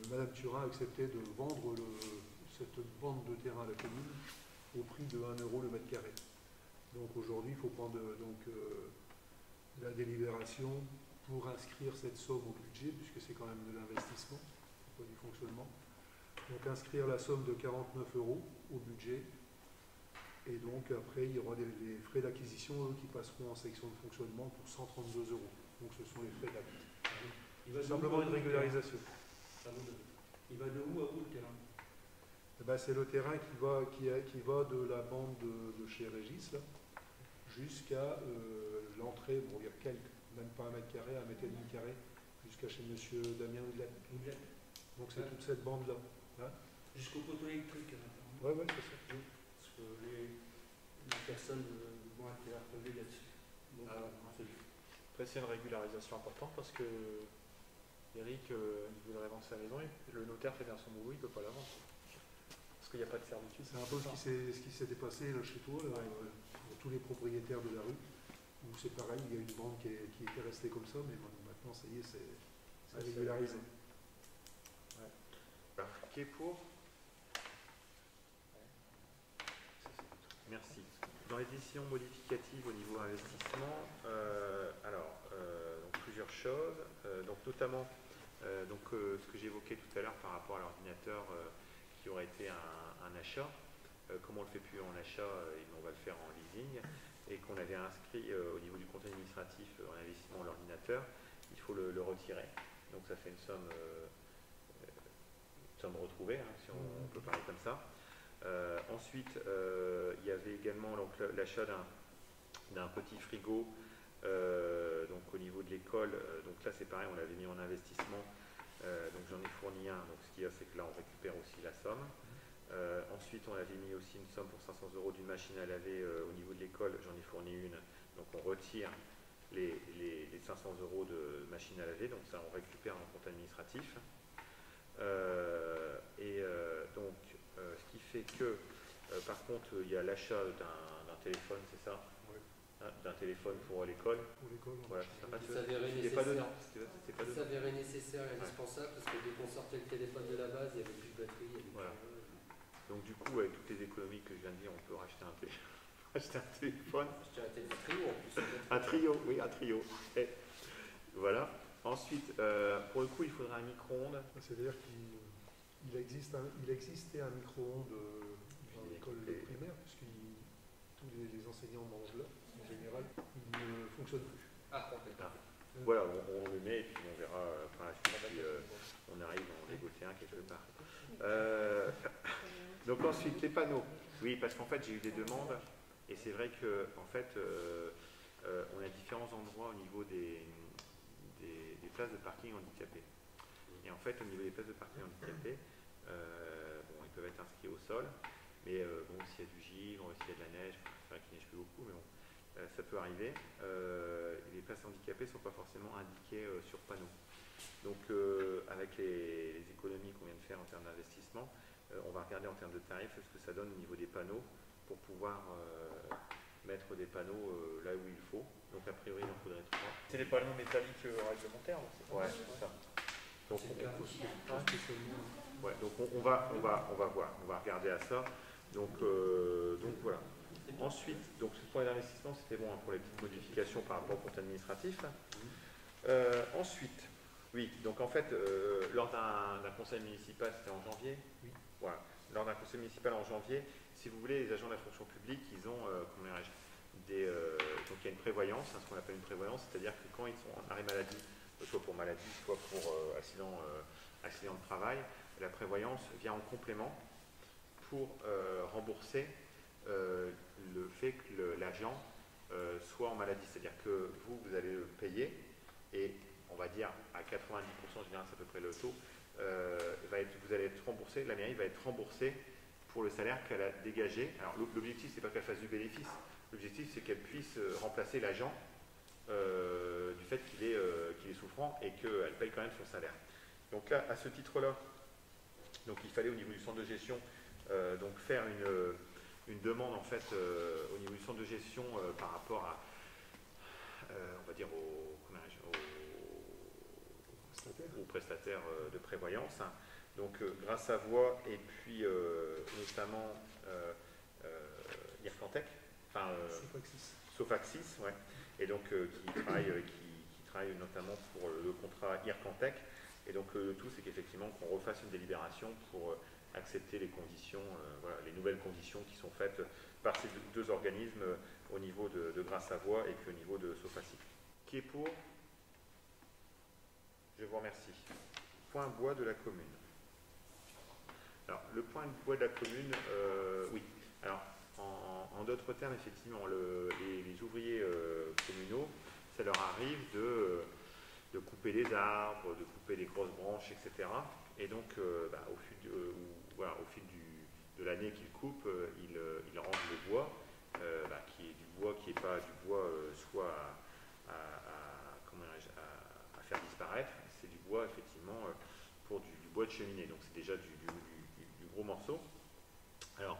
Mme Turin a accepté de vendre cette bande de terrain à la commune au prix de 1 € le mètre carré. Donc aujourd'hui, il faut prendre la délibération pour inscrire cette somme au budget, puisque c'est quand même de l'investissement, pas du fonctionnement. Donc inscrire la somme de 49 € au budget. Et donc après, il y aura des frais d'acquisition, qui passeront en section de fonctionnement pour 132 €. Donc ce sont les frais d'acquisition. Simplement une régularisation. Il va de où à où le terrain? C'est le terrain qui va de la bande de chez Régis jusqu'à l'entrée, bon, il y a même pas 1 mètre carré, 1,5 mètre carré, jusqu'à chez M. Damien Houdelette. Donc c'est toute cette bande-là. Hein, jusqu'au poteau électrique. Oui, c'est ça. Parce que les personnes vont être interpellées là-dessus. Après, c'est une régularisation importante parce que Eric, il voudrait vendre sa maison, et le notaire fait bien son boulot, il ne peut pas la vendre. Parce qu'il n'y a pas de servitude. C'est un peu ce qui s'était passé là, chez toi, pour tous les propriétaires de la rue, où c'est pareil, il y a une bande qui était restée comme ça, mais maintenant, ça y est, c'est à régulariser. Alors, qui est pour? Merci. Dans les décisions modificatives au niveau investissement, donc plusieurs choses, donc notamment ce que j'évoquais tout à l'heure par rapport à l'ordinateur qui aurait été un achat, comme on ne le fait plus en achat, on va le faire en leasing, et qu'on avait inscrit au niveau du compte administratif en investissement en l'ordinateur, il faut le retirer. Donc ça fait une somme retrouvée, hein, si on peut parler comme ça. Ensuite, il y avait également l'achat d'un petit frigo donc au niveau de l'école. Donc là c'est pareil, on l'avait mis en investissement, donc j'en ai fourni un. Donc ce qu'il y a, c'est que là on récupère aussi la somme. Ensuite on avait mis aussi une somme pour 500 € d'une machine à laver au niveau de l'école, j'en ai fourni une. Donc on retire les 500 € de machine à laver, donc ça on récupère en compte administratif. Donc ce qui fait que par contre il y a l'achat d'un téléphone, c'est ça? Oui. D'un téléphone pour l'école. Pour l'école, voilà, ça s'avérait nécessaire et indispensable, parce que dès qu'on sortait le téléphone de la base, il n'y avait plus de batterie. Voilà. Donc du coup, avec toutes les économies que je viens de dire, on peut racheter un téléphone. Acheter un trio en plus. Un trio, oui, un trio. Et voilà. Ensuite, pour le coup, il faudra un micro-ondes. C'est-à-dire qu'il existait un micro-ondes dans l'école primaire, puisque tous les enseignants mangent là, en général, il ne fonctionne plus. Voilà, on le met et puis on verra par la suite si on arrive à en dégoter un quelque part. Donc ensuite, les panneaux. Oui, parce qu'en fait, j'ai eu des demandes et c'est vrai que en fait, on a différents endroits au niveau des places de parking handicapées. Et en fait, au niveau des places de parking handicapées, ils peuvent être inscrits au sol, mais s'il y a du givre, s'il y a de la neige, c'est vrai qu'il neige plus beaucoup, mais bon, ça peut arriver. Les places handicapées ne sont pas forcément indiquées sur panneau. Donc, avec les économies qu'on vient de faire en termes d'investissement, on va regarder en termes de tarifs ce que ça donne au niveau des panneaux pour pouvoir mettre des panneaux là où il faut. Donc, a priori, il en faudrait 3. C'est les panneaux métalliques réglementaires, c'est ouais, c'est ça. Donc, on va voir, on va regarder à ça. Donc voilà. Ensuite, donc ce point d'investissement, c'était bon hein, pour les petites modifications par rapport au compte administratif. Ensuite, oui, donc en fait, lors d'un conseil municipal, c'était en janvier. Oui. Voilà. Lors d'un conseil municipal en janvier, si vous voulez, les agents de la fonction publique, ils ont, donc il y a une prévoyance, hein, ce qu'on appelle une prévoyance, c'est-à-dire que quand ils sont en arrêt maladie, soit pour maladie, soit pour accident de travail, la prévoyance vient en complément pour rembourser le fait que l'agent soit en maladie. C'est-à-dire que vous allez le payer et on va dire à 90%, en général c'est à peu près le taux, vous allez être remboursé, la mairie va être remboursée pour le salaire qu'elle a dégagé. Alors l'objectif, c'est pas qu'elle fasse du bénéfice, l'objectif c'est qu'elle puisse remplacer l'agent du fait qu'il est souffrant et qu'elle paye quand même son salaire. Donc là, à ce titre-là, donc il fallait au niveau du centre de gestion donc faire une demande en fait au niveau du centre de gestion par rapport à on va dire aux prestataires de prévoyance. Hein. Donc grâce à Voix et puis notamment Ircantec, enfin Sofaxis, ouais, et donc qui travaille notamment pour le contrat Ircantec. Et donc le tout, c'est qu'effectivement qu'on refasse une délibération pour accepter les conditions, voilà, les nouvelles conditions qui sont faites par ces deux organismes au niveau de Grâce à Voix et puis au niveau de Sofaxis. Qui est pour? Je vous remercie. Point bois de la commune. Alors, le point bois de la commune, oui. Alors, en d'autres termes, effectivement, les ouvriers communaux, ça leur arrive de couper des arbres, de couper des grosses branches, etc. Et donc, au fil de l'année qu'ils coupent, ils rangent le bois, qui est du bois qui n'est pas du bois soit à faire disparaître, c'est du bois effectivement pour du bois de cheminée, donc c'est déjà du gros morceau. Alors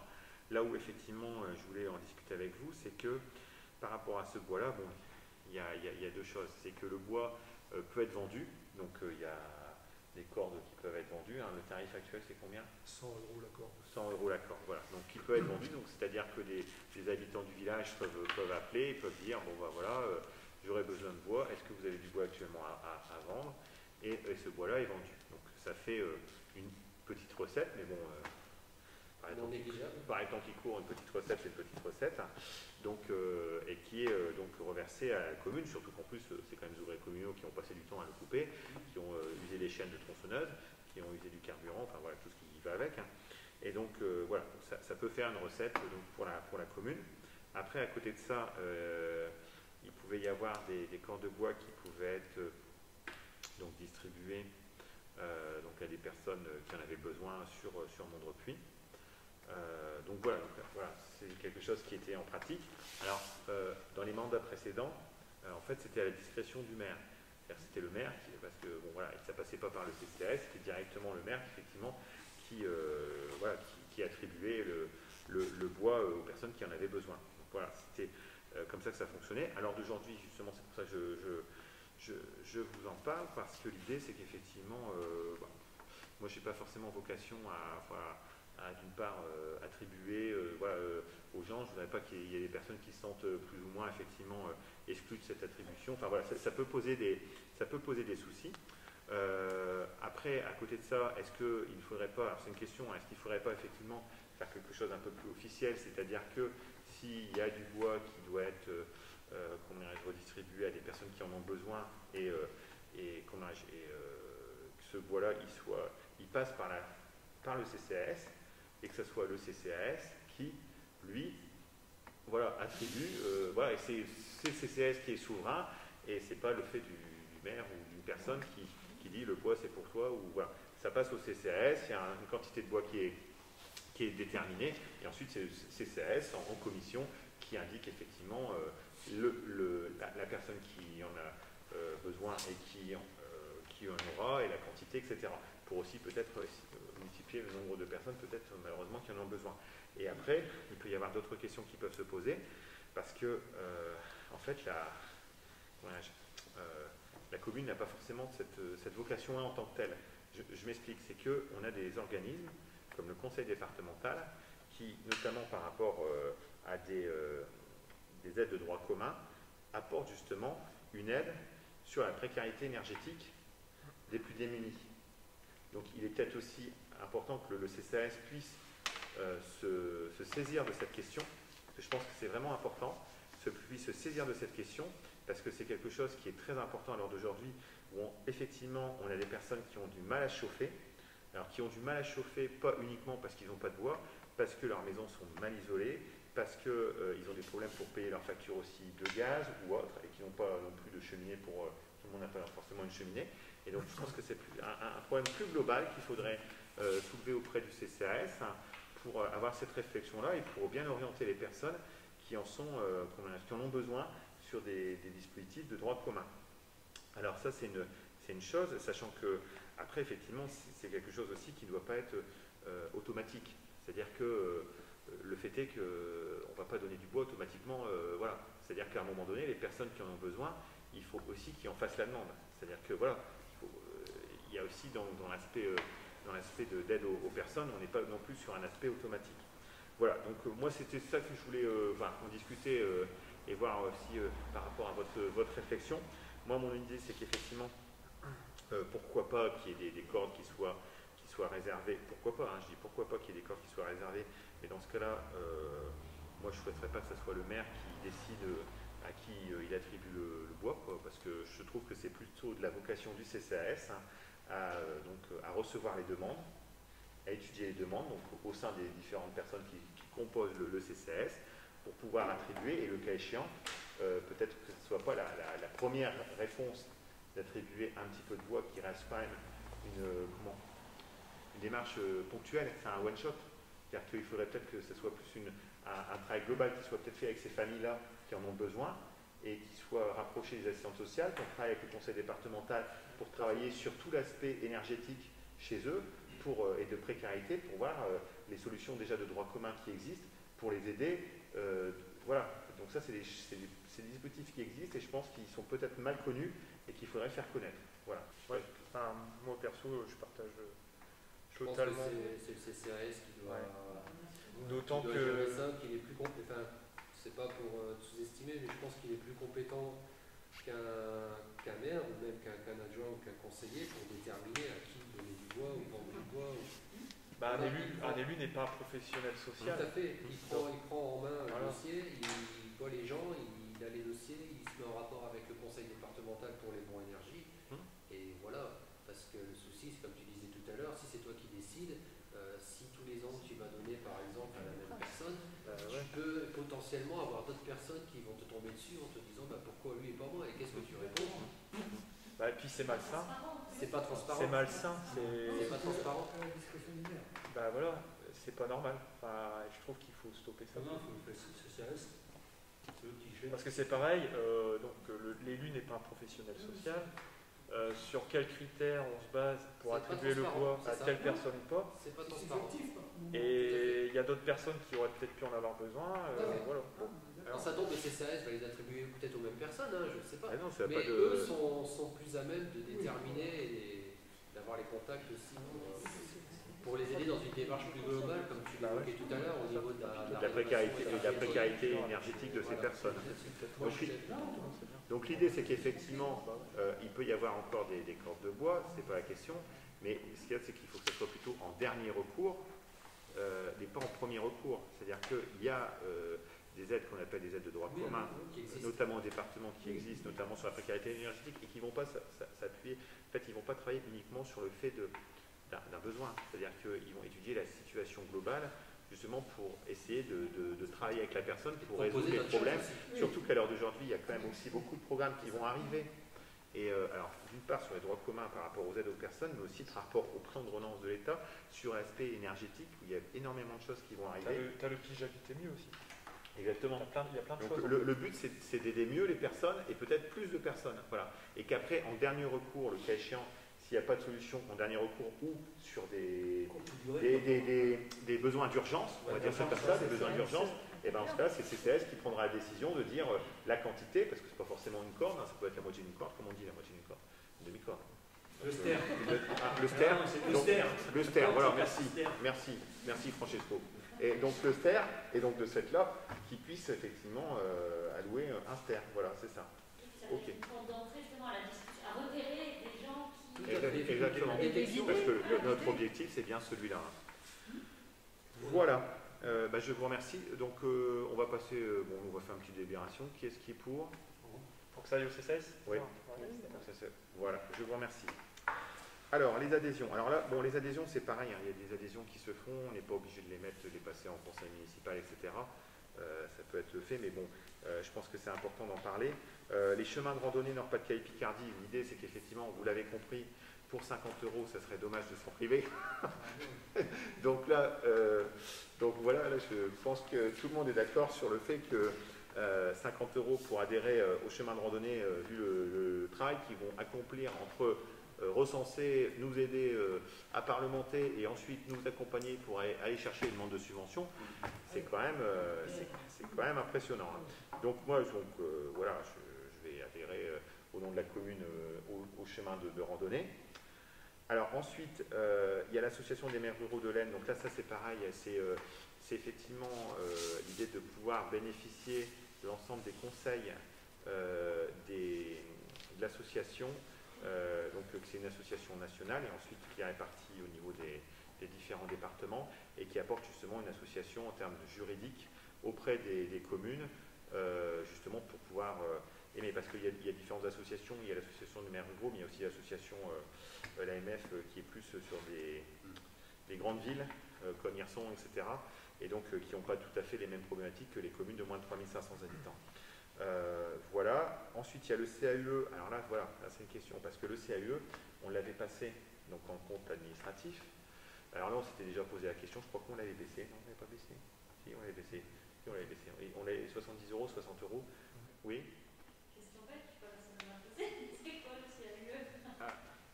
là où effectivement je voulais en discuter avec vous, c'est que par rapport à ce bois là, bon, il y a deux choses, c'est que le bois peut être vendu, Donc il y a des cordes qui peuvent être vendues. Hein. Le tarif actuel, c'est combien? 100 € la corde. 100 € la corde, voilà. Donc qui peut être vendu. Donc c'est-à-dire que les habitants du village peuvent appeler, ils peuvent dire bon bah voilà, j'aurais besoin de bois. Est-ce que vous avez du bois actuellement à vendre? Et ce bois-là est vendu. Donc ça fait une petite recette, mais bon. Par temps qui court, une petite recette, c'est une petite recette, hein. Donc, et qui est donc reversée à la commune, surtout qu'en plus c'est quand même des ouvriers communaux qui ont passé du temps à le couper, qui ont usé les chaînes de tronçonneuses, qui ont usé du carburant, enfin voilà tout ce qui va avec, hein. Et donc voilà, ça peut faire une recette donc, pour la commune. Après, à côté de ça, il pouvait y avoir des corps de bois qui pouvaient être donc distribués donc à des personnes qui en avaient besoin sur Mondrepuis. Donc voilà, c'est quelque chose qui était en pratique. Alors, dans les mandats précédents, en fait, c'était à la discrétion du maire. C'était le maire, parce que bon, voilà, ça ne passait pas par le CCAS, c'était directement le maire, effectivement, qui attribuait le bois aux personnes qui en avaient besoin. Donc voilà, c'était comme ça que ça fonctionnait. Alors d'aujourd'hui, justement, c'est pour ça que je vous en parle, parce que l'idée, c'est qu'effectivement, moi, je n'ai pas forcément vocation à d'une part attribuer aux gens. Je ne voudrais pas qu'il y ait des personnes qui se sentent plus ou moins effectivement exclues de cette attribution. Enfin voilà, ça peut poser des soucis. Après, à côté de ça, est-ce qu'il ne faudrait pas, alors c'est une question, est-ce qu'il ne faudrait pas effectivement faire quelque chose un peu plus officiel, c'est-à-dire que s'il y a du bois qui doit être redistribué à des personnes qui en ont besoin et que ce bois-là il passe par le CCAS, et que ce soit le CCAS qui, lui, attribue, et c'est le CCAS qui est souverain, et c'est pas le fait du maire ou d'une personne qui dit le bois c'est pour toi, ou voilà. Ça passe au CCAS, il y a une quantité de bois qui est déterminée, et ensuite c'est le CCAS en commission qui indique effectivement la personne qui en a besoin et qui en aura, et la quantité, etc. Pour aussi peut-être multiplier le nombre de personnes, peut-être malheureusement, qui en ont besoin. Et après, il peut y avoir d'autres questions qui peuvent se poser, parce que, en fait, la commune n'a pas forcément cette vocation-là en tant que telle. Je m'explique, c'est qu'on a des organismes, comme le conseil départemental, qui, notamment par rapport à des aides de droit commun, apportent justement une aide sur la précarité énergétique des plus démunis. Donc il est peut-être aussi important que le CCAS puisse se saisir de cette question, parce que je pense que c'est vraiment important, puisse se saisir de cette question, parce que c'est quelque chose qui est très important à l'heure d'aujourd'hui, où effectivement on a des personnes qui ont du mal à chauffer, alors qui ont du mal à chauffer pas uniquement parce qu'ils n'ont pas de bois, parce que leurs maisons sont mal isolées, parce qu'ils ont des problèmes pour payer leurs factures aussi de gaz ou autre, et qui n'ont pas non plus de cheminée tout le monde n'a pas forcément une cheminée. Et donc je pense que c'est un problème plus global qu'il faudrait soulever auprès du CCAS, hein, pour avoir cette réflexion-là et pour bien orienter les personnes qui en ont besoin sur des dispositifs de droit commun. Alors ça c'est une chose, sachant que après effectivement c'est quelque chose aussi qui ne doit pas être automatique. C'est-à-dire que le fait est qu'on ne va pas donner du bois automatiquement, voilà. C'est-à-dire qu'à un moment donné, les personnes qui en ont besoin, il faut aussi qu'ils en fassent la demande. C'est-à-dire que voilà, il y a aussi dans l'aspect d'aide aux personnes, on n'est pas non plus sur un aspect automatique. Voilà, donc moi c'était ça que je voulais en discuter et voir aussi par rapport à votre réflexion. Moi mon idée c'est qu'effectivement, pourquoi pas qu'il y ait des cordes qui soient réservées, pourquoi pas, hein, je dis pourquoi pas qu'il y ait des cordes qui soient réservées, mais dans ce cas-là, moi je ne souhaiterais pas que ce soit le maire qui décide à qui il attribue le bois, quoi, parce que je trouve que c'est plutôt de la vocation du CCAS, hein, à recevoir les demandes, à étudier les demandes donc, au sein des différentes personnes qui composent le CCAS, pour pouvoir attribuer, et le cas échéant, peut-être que ce ne soit pas la première réponse d'attribuer un petit peu de bois qui reste quand même une démarche ponctuelle, c'est un one-shot. C'est-à-dire qu'il faudrait peut-être que ce soit plus un travail global qui soit peut-être fait avec ces familles-là qui en ont besoin et qui soit rapproché des assistantes sociales, qu'on travaille avec le conseil départemental pour travailler sur tout l'aspect énergétique chez eux et de précarité pour voir les solutions déjà de droit commun qui existent pour les aider. Voilà, donc ça c'est des dispositifs qui existent et je pense qu'ils sont peut-être mal connus et qu'il faudrait faire connaître. Voilà. Ouais. perso, je partage Je pense totalement. que c'est le CCAS qui doit. D'autant qui doit que. gérer ça, qu'il est plus compétent. Enfin, c'est pas pour sous-estimer, mais je pense qu'il est plus compétent qu'un maire ou même qu'un adjoint ou qu'un conseiller pour déterminer à qui donner du bois ou vendre du bois. Bah, un élu n'est pas un professionnel social. Tout à fait. Il prend en main le Voilà. dossier, il voit les gens, il a les dossiers, il se met en rapport avec le conseil départemental pour les bons énergie. Et voilà. Parce que le souci, c'est comme tu disais tout à l'heure, si c'est toi qui décides, si tous les ans tu vas donner par exemple à la même personne, tu peux potentiellement avoir d'autres personnes qui vont te tomber dessus en te disant pourquoi lui et pas moi, et qu'est-ce que tu réponds? Et puis c'est malsain. C'est pas transparent. C'est malsain. C'est pas transparent. Bah voilà, c'est pas normal. Enfin, je trouve qu'il faut stopper ça. Non, il faut le CCAS. C'est eux qui gèrent. Parce que c'est pareil, l'élu n'est pas un professionnel social. Sur quels critères on se base pour attribuer le bois à telle personne ou pas? C'est pas transparent. Et il y a d'autres personnes qui auraient peut-être pu en avoir besoin. Voilà. Bon. Alors ça tombe, le CCAS va les attribuer peut-être aux mêmes personnes, je ne sais pas. Non, mais pas de... eux sont plus à même de déterminer et d'avoir les contacts aussi pour les aider dans une démarche plus globale, comme tu l'évoquais tout à l'heure, au niveau de la précarité énergétique de ces personnes. Donc l'idée, c'est qu'effectivement, il peut y avoir encore des cordes de bois, c'est pas la question, mais ce qu'il y a, c'est qu'il faut que ce soit plutôt en dernier recours, mais pas en premier recours. C'est-à-dire qu'il y a des aides qu'on appelle des aides de droit commun, notamment au département qui existent, notamment sur la précarité énergétique, et qui ne vont pas s'appuyer, en fait, ils ne vont pas travailler uniquement sur le fait d'un besoin. C'est-à-dire qu'ils vont étudier la situation globale, justement pour essayer de travailler avec la personne pour résoudre les problèmes. Surtout qu'à l'heure d'aujourd'hui, il y a quand même aussi beaucoup de programmes qui vont arriver. Et alors, d'une part sur les droits communs par rapport aux aides aux personnes, mais aussi par rapport au plan de relance de l'État sur l'aspect énergétique, où il y a énormément de choses qui vont arriver. Tu as le pige habiter mieux aussi. Exactement. Il y a plein de Donc, choses. Le but, c'est d'aider mieux les personnes et peut-être plus de personnes. Voilà. Et qu'après, en dernier recours, le cas échéant, s'il n'y a pas de solution, en dernier recours ou sur des besoins d'urgence, on va dire ça comme ça, des besoins d'urgence, et bien en ce cas, c'est CCS qui prendra la décision de dire la quantité, parce que ce n'est pas forcément une corde, ça peut être la moitié d'une corde, comme on dit, la moitié d'une corde, une demi-corde. Le ster. Le ster. Le ster. Le ster, voilà, merci Francesco. Et donc le ster, et donc de cette là, qui puisse effectivement allouer un ster, voilà, c'est ça. Ok. D'entrer justement à la discussion, à repérer des gens qui... Exactement, parce que notre objectif c'est bien celui-là. Voilà, je vous remercie. Donc on va passer, on va faire une petite délibération. Qui est-ce qui est pour? Pour que ça aille au CCS? Oui. Voilà, je vous remercie. Alors, les adhésions. Alors là, les adhésions, c'est pareil. Il y a des adhésions qui se font. On n'est pas obligé de les mettre, de les passer en conseil municipal, etc. Ça peut être fait, mais bon, je pense que c'est important d'en parler. Les chemins de randonnée Nord-Pas-de-Calais-Picardie, l'idée, c'est qu'effectivement, vous l'avez compris, pour 50 €, ça serait dommage de s'en priver. Donc là, voilà, là, je pense que tout le monde est d'accord sur le fait que 50 € pour adhérer aux chemins de randonnée, vu le travail qu'ils vont accomplir entre recenser, nous aider à parlementer et ensuite nous accompagner pour aller chercher une demande de subvention, c'est quand même impressionnant. Donc moi, voilà, je vais adhérer au nom de la commune au chemin de randonnée. Alors ensuite, il y a l'association des maires ruraux de l'Aisne. Donc là, ça c'est pareil, c'est effectivement l'idée de pouvoir bénéficier de l'ensemble des conseils de l'association. Donc c'est une association nationale et ensuite qui est répartie au niveau des différents départements et qui apporte justement une association en termes juridiques auprès des communes, justement pour pouvoir aimer, parce qu'il y a différentes associations. Il y a l'association des maires ruraux, mais il y a aussi l'association l'AMF qui est plus sur des grandes villes comme Hirson, etc. et donc qui n'ont pas tout à fait les mêmes problématiques que les communes de moins de 3500 habitants. Voilà. Ensuite, il y a le CAUE. Alors là, voilà, là, c'est une question, parce que le CAUE, on l'avait passé donc en compte administratif. Alors là, on s'était déjà posé la question, je crois qu'on l'avait baissé. Non, on l'avait pas baissé. Si, on l'avait baissé. Si, on l'avait baissé. Oui, on l'avait 70 €, 60 €. Oui. Qu'est-ce qu'en fait, je sais pas si on m'a posé. C'est quoi le CAUE?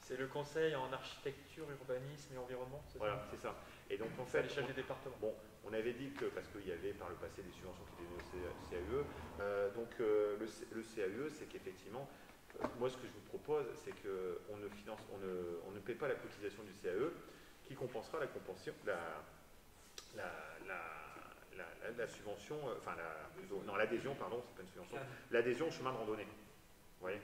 C'est le conseil en architecture, urbanisme et environnement. Voilà, c'est ça. Et donc en à fait, l'échelle des départements. Bon, on avait dit que, parce qu'il y avait par le passé des subventions qui étaient données au CAUE, donc le CAUE, c'est qu'effectivement, moi, ce que je vous propose, c'est qu'on ne finance, on ne paie pas la cotisation du CAE qui compensera la subvention, enfin non, l'adhésion, pardon, c'est pas une subvention, l'adhésion au chemin de randonnée. Vous voyez?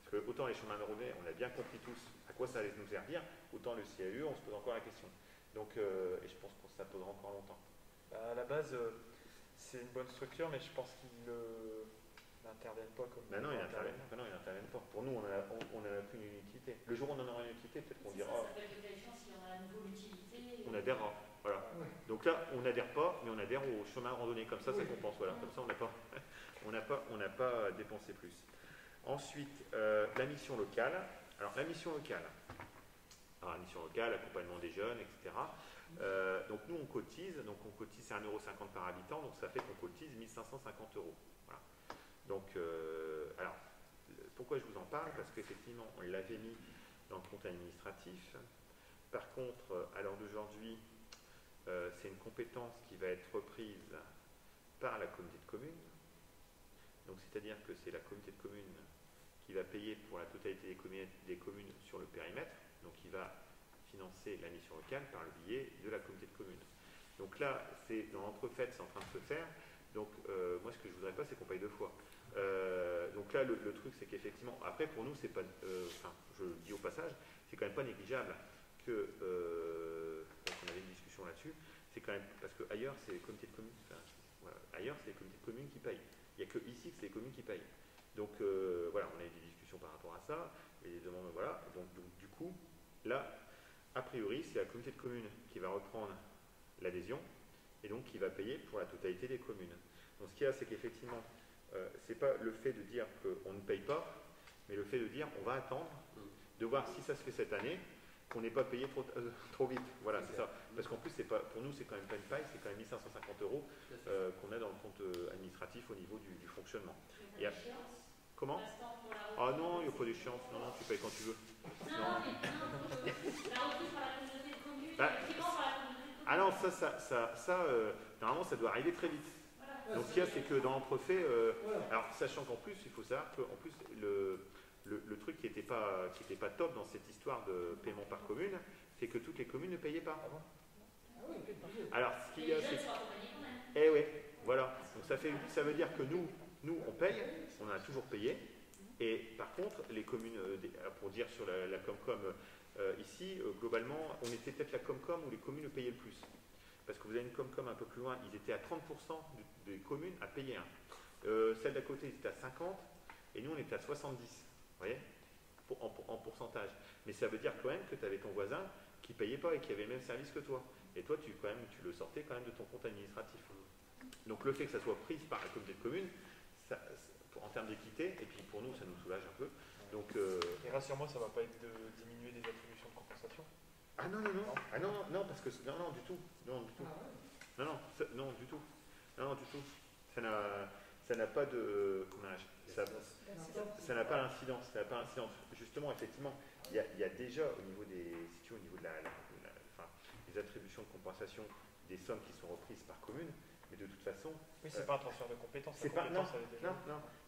Parce que autant les chemins de randonnée, on a bien compris tous à quoi ça allait nous servir, autant le CAE, on se pose encore la question. Donc, et je pense que ça posera encore longtemps. À la base, c'est une bonne structure, mais je pense qu'ils n'interviennent pas comme. Ben non, ils n'interviennent pas. Pour nous, on n'a plus une utilité. Le jour où on en aura une utilité, peut-être qu'on dira. Ça s'appelle l'élection si on a à nouveau l'utilité. On adhérera. Voilà. Donc là, on n'adhère pas, mais on adhère au chemin de randonnée. Comme ça, ça compense. Voilà. Comme ça, on n'a pas dépensé plus. Ensuite, la mission locale. Alors, la mission locale. Alors, la mission locale, accompagnement des jeunes, etc. Donc, nous, on cotise. Donc, on cotise, c'est 1,50 € par habitant. Donc, ça fait qu'on cotise 1 550 €. Voilà. Donc, alors, pourquoi je vous en parle? Parce qu'effectivement, on l'avait mis dans le compte administratif. Par contre, à l'heure d'aujourd'hui, c'est une compétence qui va être reprise par la communauté de communes. Donc, c'est-à-dire que c'est la communauté de communes qui va payer pour la totalité des communes sur le périmètre. Donc, il va financer la mission locale par le biais de la communauté de communes. Donc là, c'est dans l'entrefaite, c'est en train de se faire. Donc, moi, ce que je voudrais pas, c'est qu'on paye deux fois. Donc là, le truc, c'est qu'effectivement, après, pour nous, c'est pas, enfin, je le dis au passage, c'est quand même pas négligeable que, donc on avait une discussion là-dessus, c'est quand même, parce que ailleurs, c'est les comités de communes, enfin, voilà, ailleurs, c'est les comités de communes qui payent. Il n'y a que ici que c'est les communes qui payent. Donc, voilà, on a eu des discussions par rapport à ça, et des demandes, voilà. Donc du coup, là, a priori, c'est la communauté de communes qui va reprendre l'adhésion, et donc qui va payer pour la totalité des communes. Donc ce qu'il y a, c'est qu'effectivement, c'est pas le fait de dire qu'on ne paye pas, mais le fait de dire on va attendre, de voir si ça se fait cette année, qu'on n'ait pas payé trop vite. Voilà, c'est ça. Parce qu'en plus, pas, pour nous, c'est quand même pas une paille, c'est quand même 1 550 € qu'on a dans le compte administratif au niveau du fonctionnement. Et à, comment? Ah non, il n'y a pas d'échéance. Non, non, tu payes quand tu veux. Non, mais la reprise par la communauté de communes, Bah, effectivement par la communauté de communes. ah non, normalement, ça doit arriver très vite. Voilà. Donc, ce qu'il y a, c'est que dans l'entrefait, alors sachant qu'en plus, il faut savoir qu'en plus, le truc qui n'était pas top dans cette histoire de paiement par commune, c'est que toutes les communes ne payaient pas. Alors, ce qu'il y a, c'est. Eh oui, voilà. Donc, ça veut dire que nous, on paye, on a toujours payé. Et par contre, les communes, pour dire sur la Comcom, ici, globalement, on était peut-être la Comcom où les communes le payaient le plus. Parce que vous avez une Comcom un peu plus loin, ils étaient à 30% des communes à payer un. Celle d'à côté, ils étaient à 50%, et nous, on était à 70%. Vous voyez, en pourcentage. Mais ça veut dire quand même que tu avais ton voisin qui ne payait pas et qui avait le même service que toi. Et toi, tu le sortais quand même de ton compte administratif. Donc le fait que ça soit pris par la communauté de communes, en termes d'équité, et puis pour nous, ça nous soulage un peu. Donc, et rassure-moi, ça ne va pas être de diminuer les attributions de compensation? Ah non, non, non. Ah non, non, parce que non, du tout. Non, du tout. Non, du tout. Non, du tout. Ça n'a pas de. Ça n'a pas d'incidence. Ça n'a pas d'incidence. Justement, effectivement, il y a déjà au niveau des, si tu veux, au niveau de des attributions de compensation, des sommes qui sont reprises par commune, mais de toute façon. Oui, c'est pas un transfert de compétences. C'est pas. Non.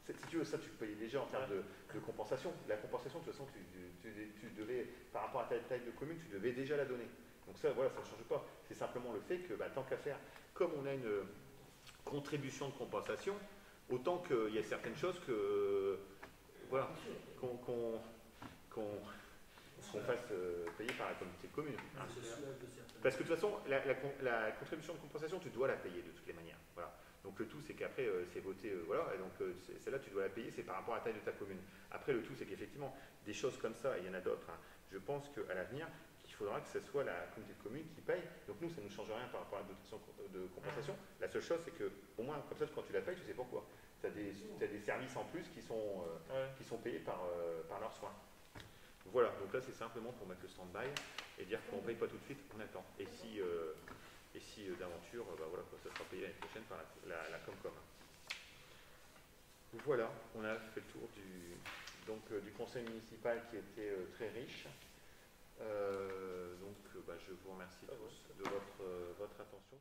Si tu veux, ça, tu le payais déjà en termes de compensation. La compensation, de toute façon, tu devais, par rapport à ta taille de commune, tu devais déjà la donner. Donc ça, voilà, ça ne change pas. C'est simplement le fait que, tant qu'à faire, comme on a une contribution de compensation, autant qu'il y a certaines choses que, voilà, qu'on fasse payer par la communauté de communes. Hein. Parce que de toute façon, la contribution de compensation, tu dois la payer de toutes les manières. Voilà. Donc le tout, c'est qu'après, c'est voté, voilà, et donc celle-là, tu dois la payer, c'est par rapport à la taille de ta commune. Après, le tout, c'est qu'effectivement, des choses comme ça, et il y en a d'autres, hein, je pense qu'à l'avenir, il faudra que ce soit la communauté de communes qui paye. Donc nous, ça ne nous change rien par rapport à la dotation de compensation. La seule chose, c'est que, au moins, comme ça, quand tu la payes, tu sais pourquoi. Tu as des services en plus qui sont payés par leurs soins. Voilà, donc là, c'est simplement pour mettre le stand-by et dire qu'on ne paye pas tout de suite, on attend. Et si d'aventure, voilà, ça sera payé l'année prochaine par la Comcom. Voilà, on a fait le tour du conseil municipal qui était très riche. Donc, je vous remercie tous de votre attention.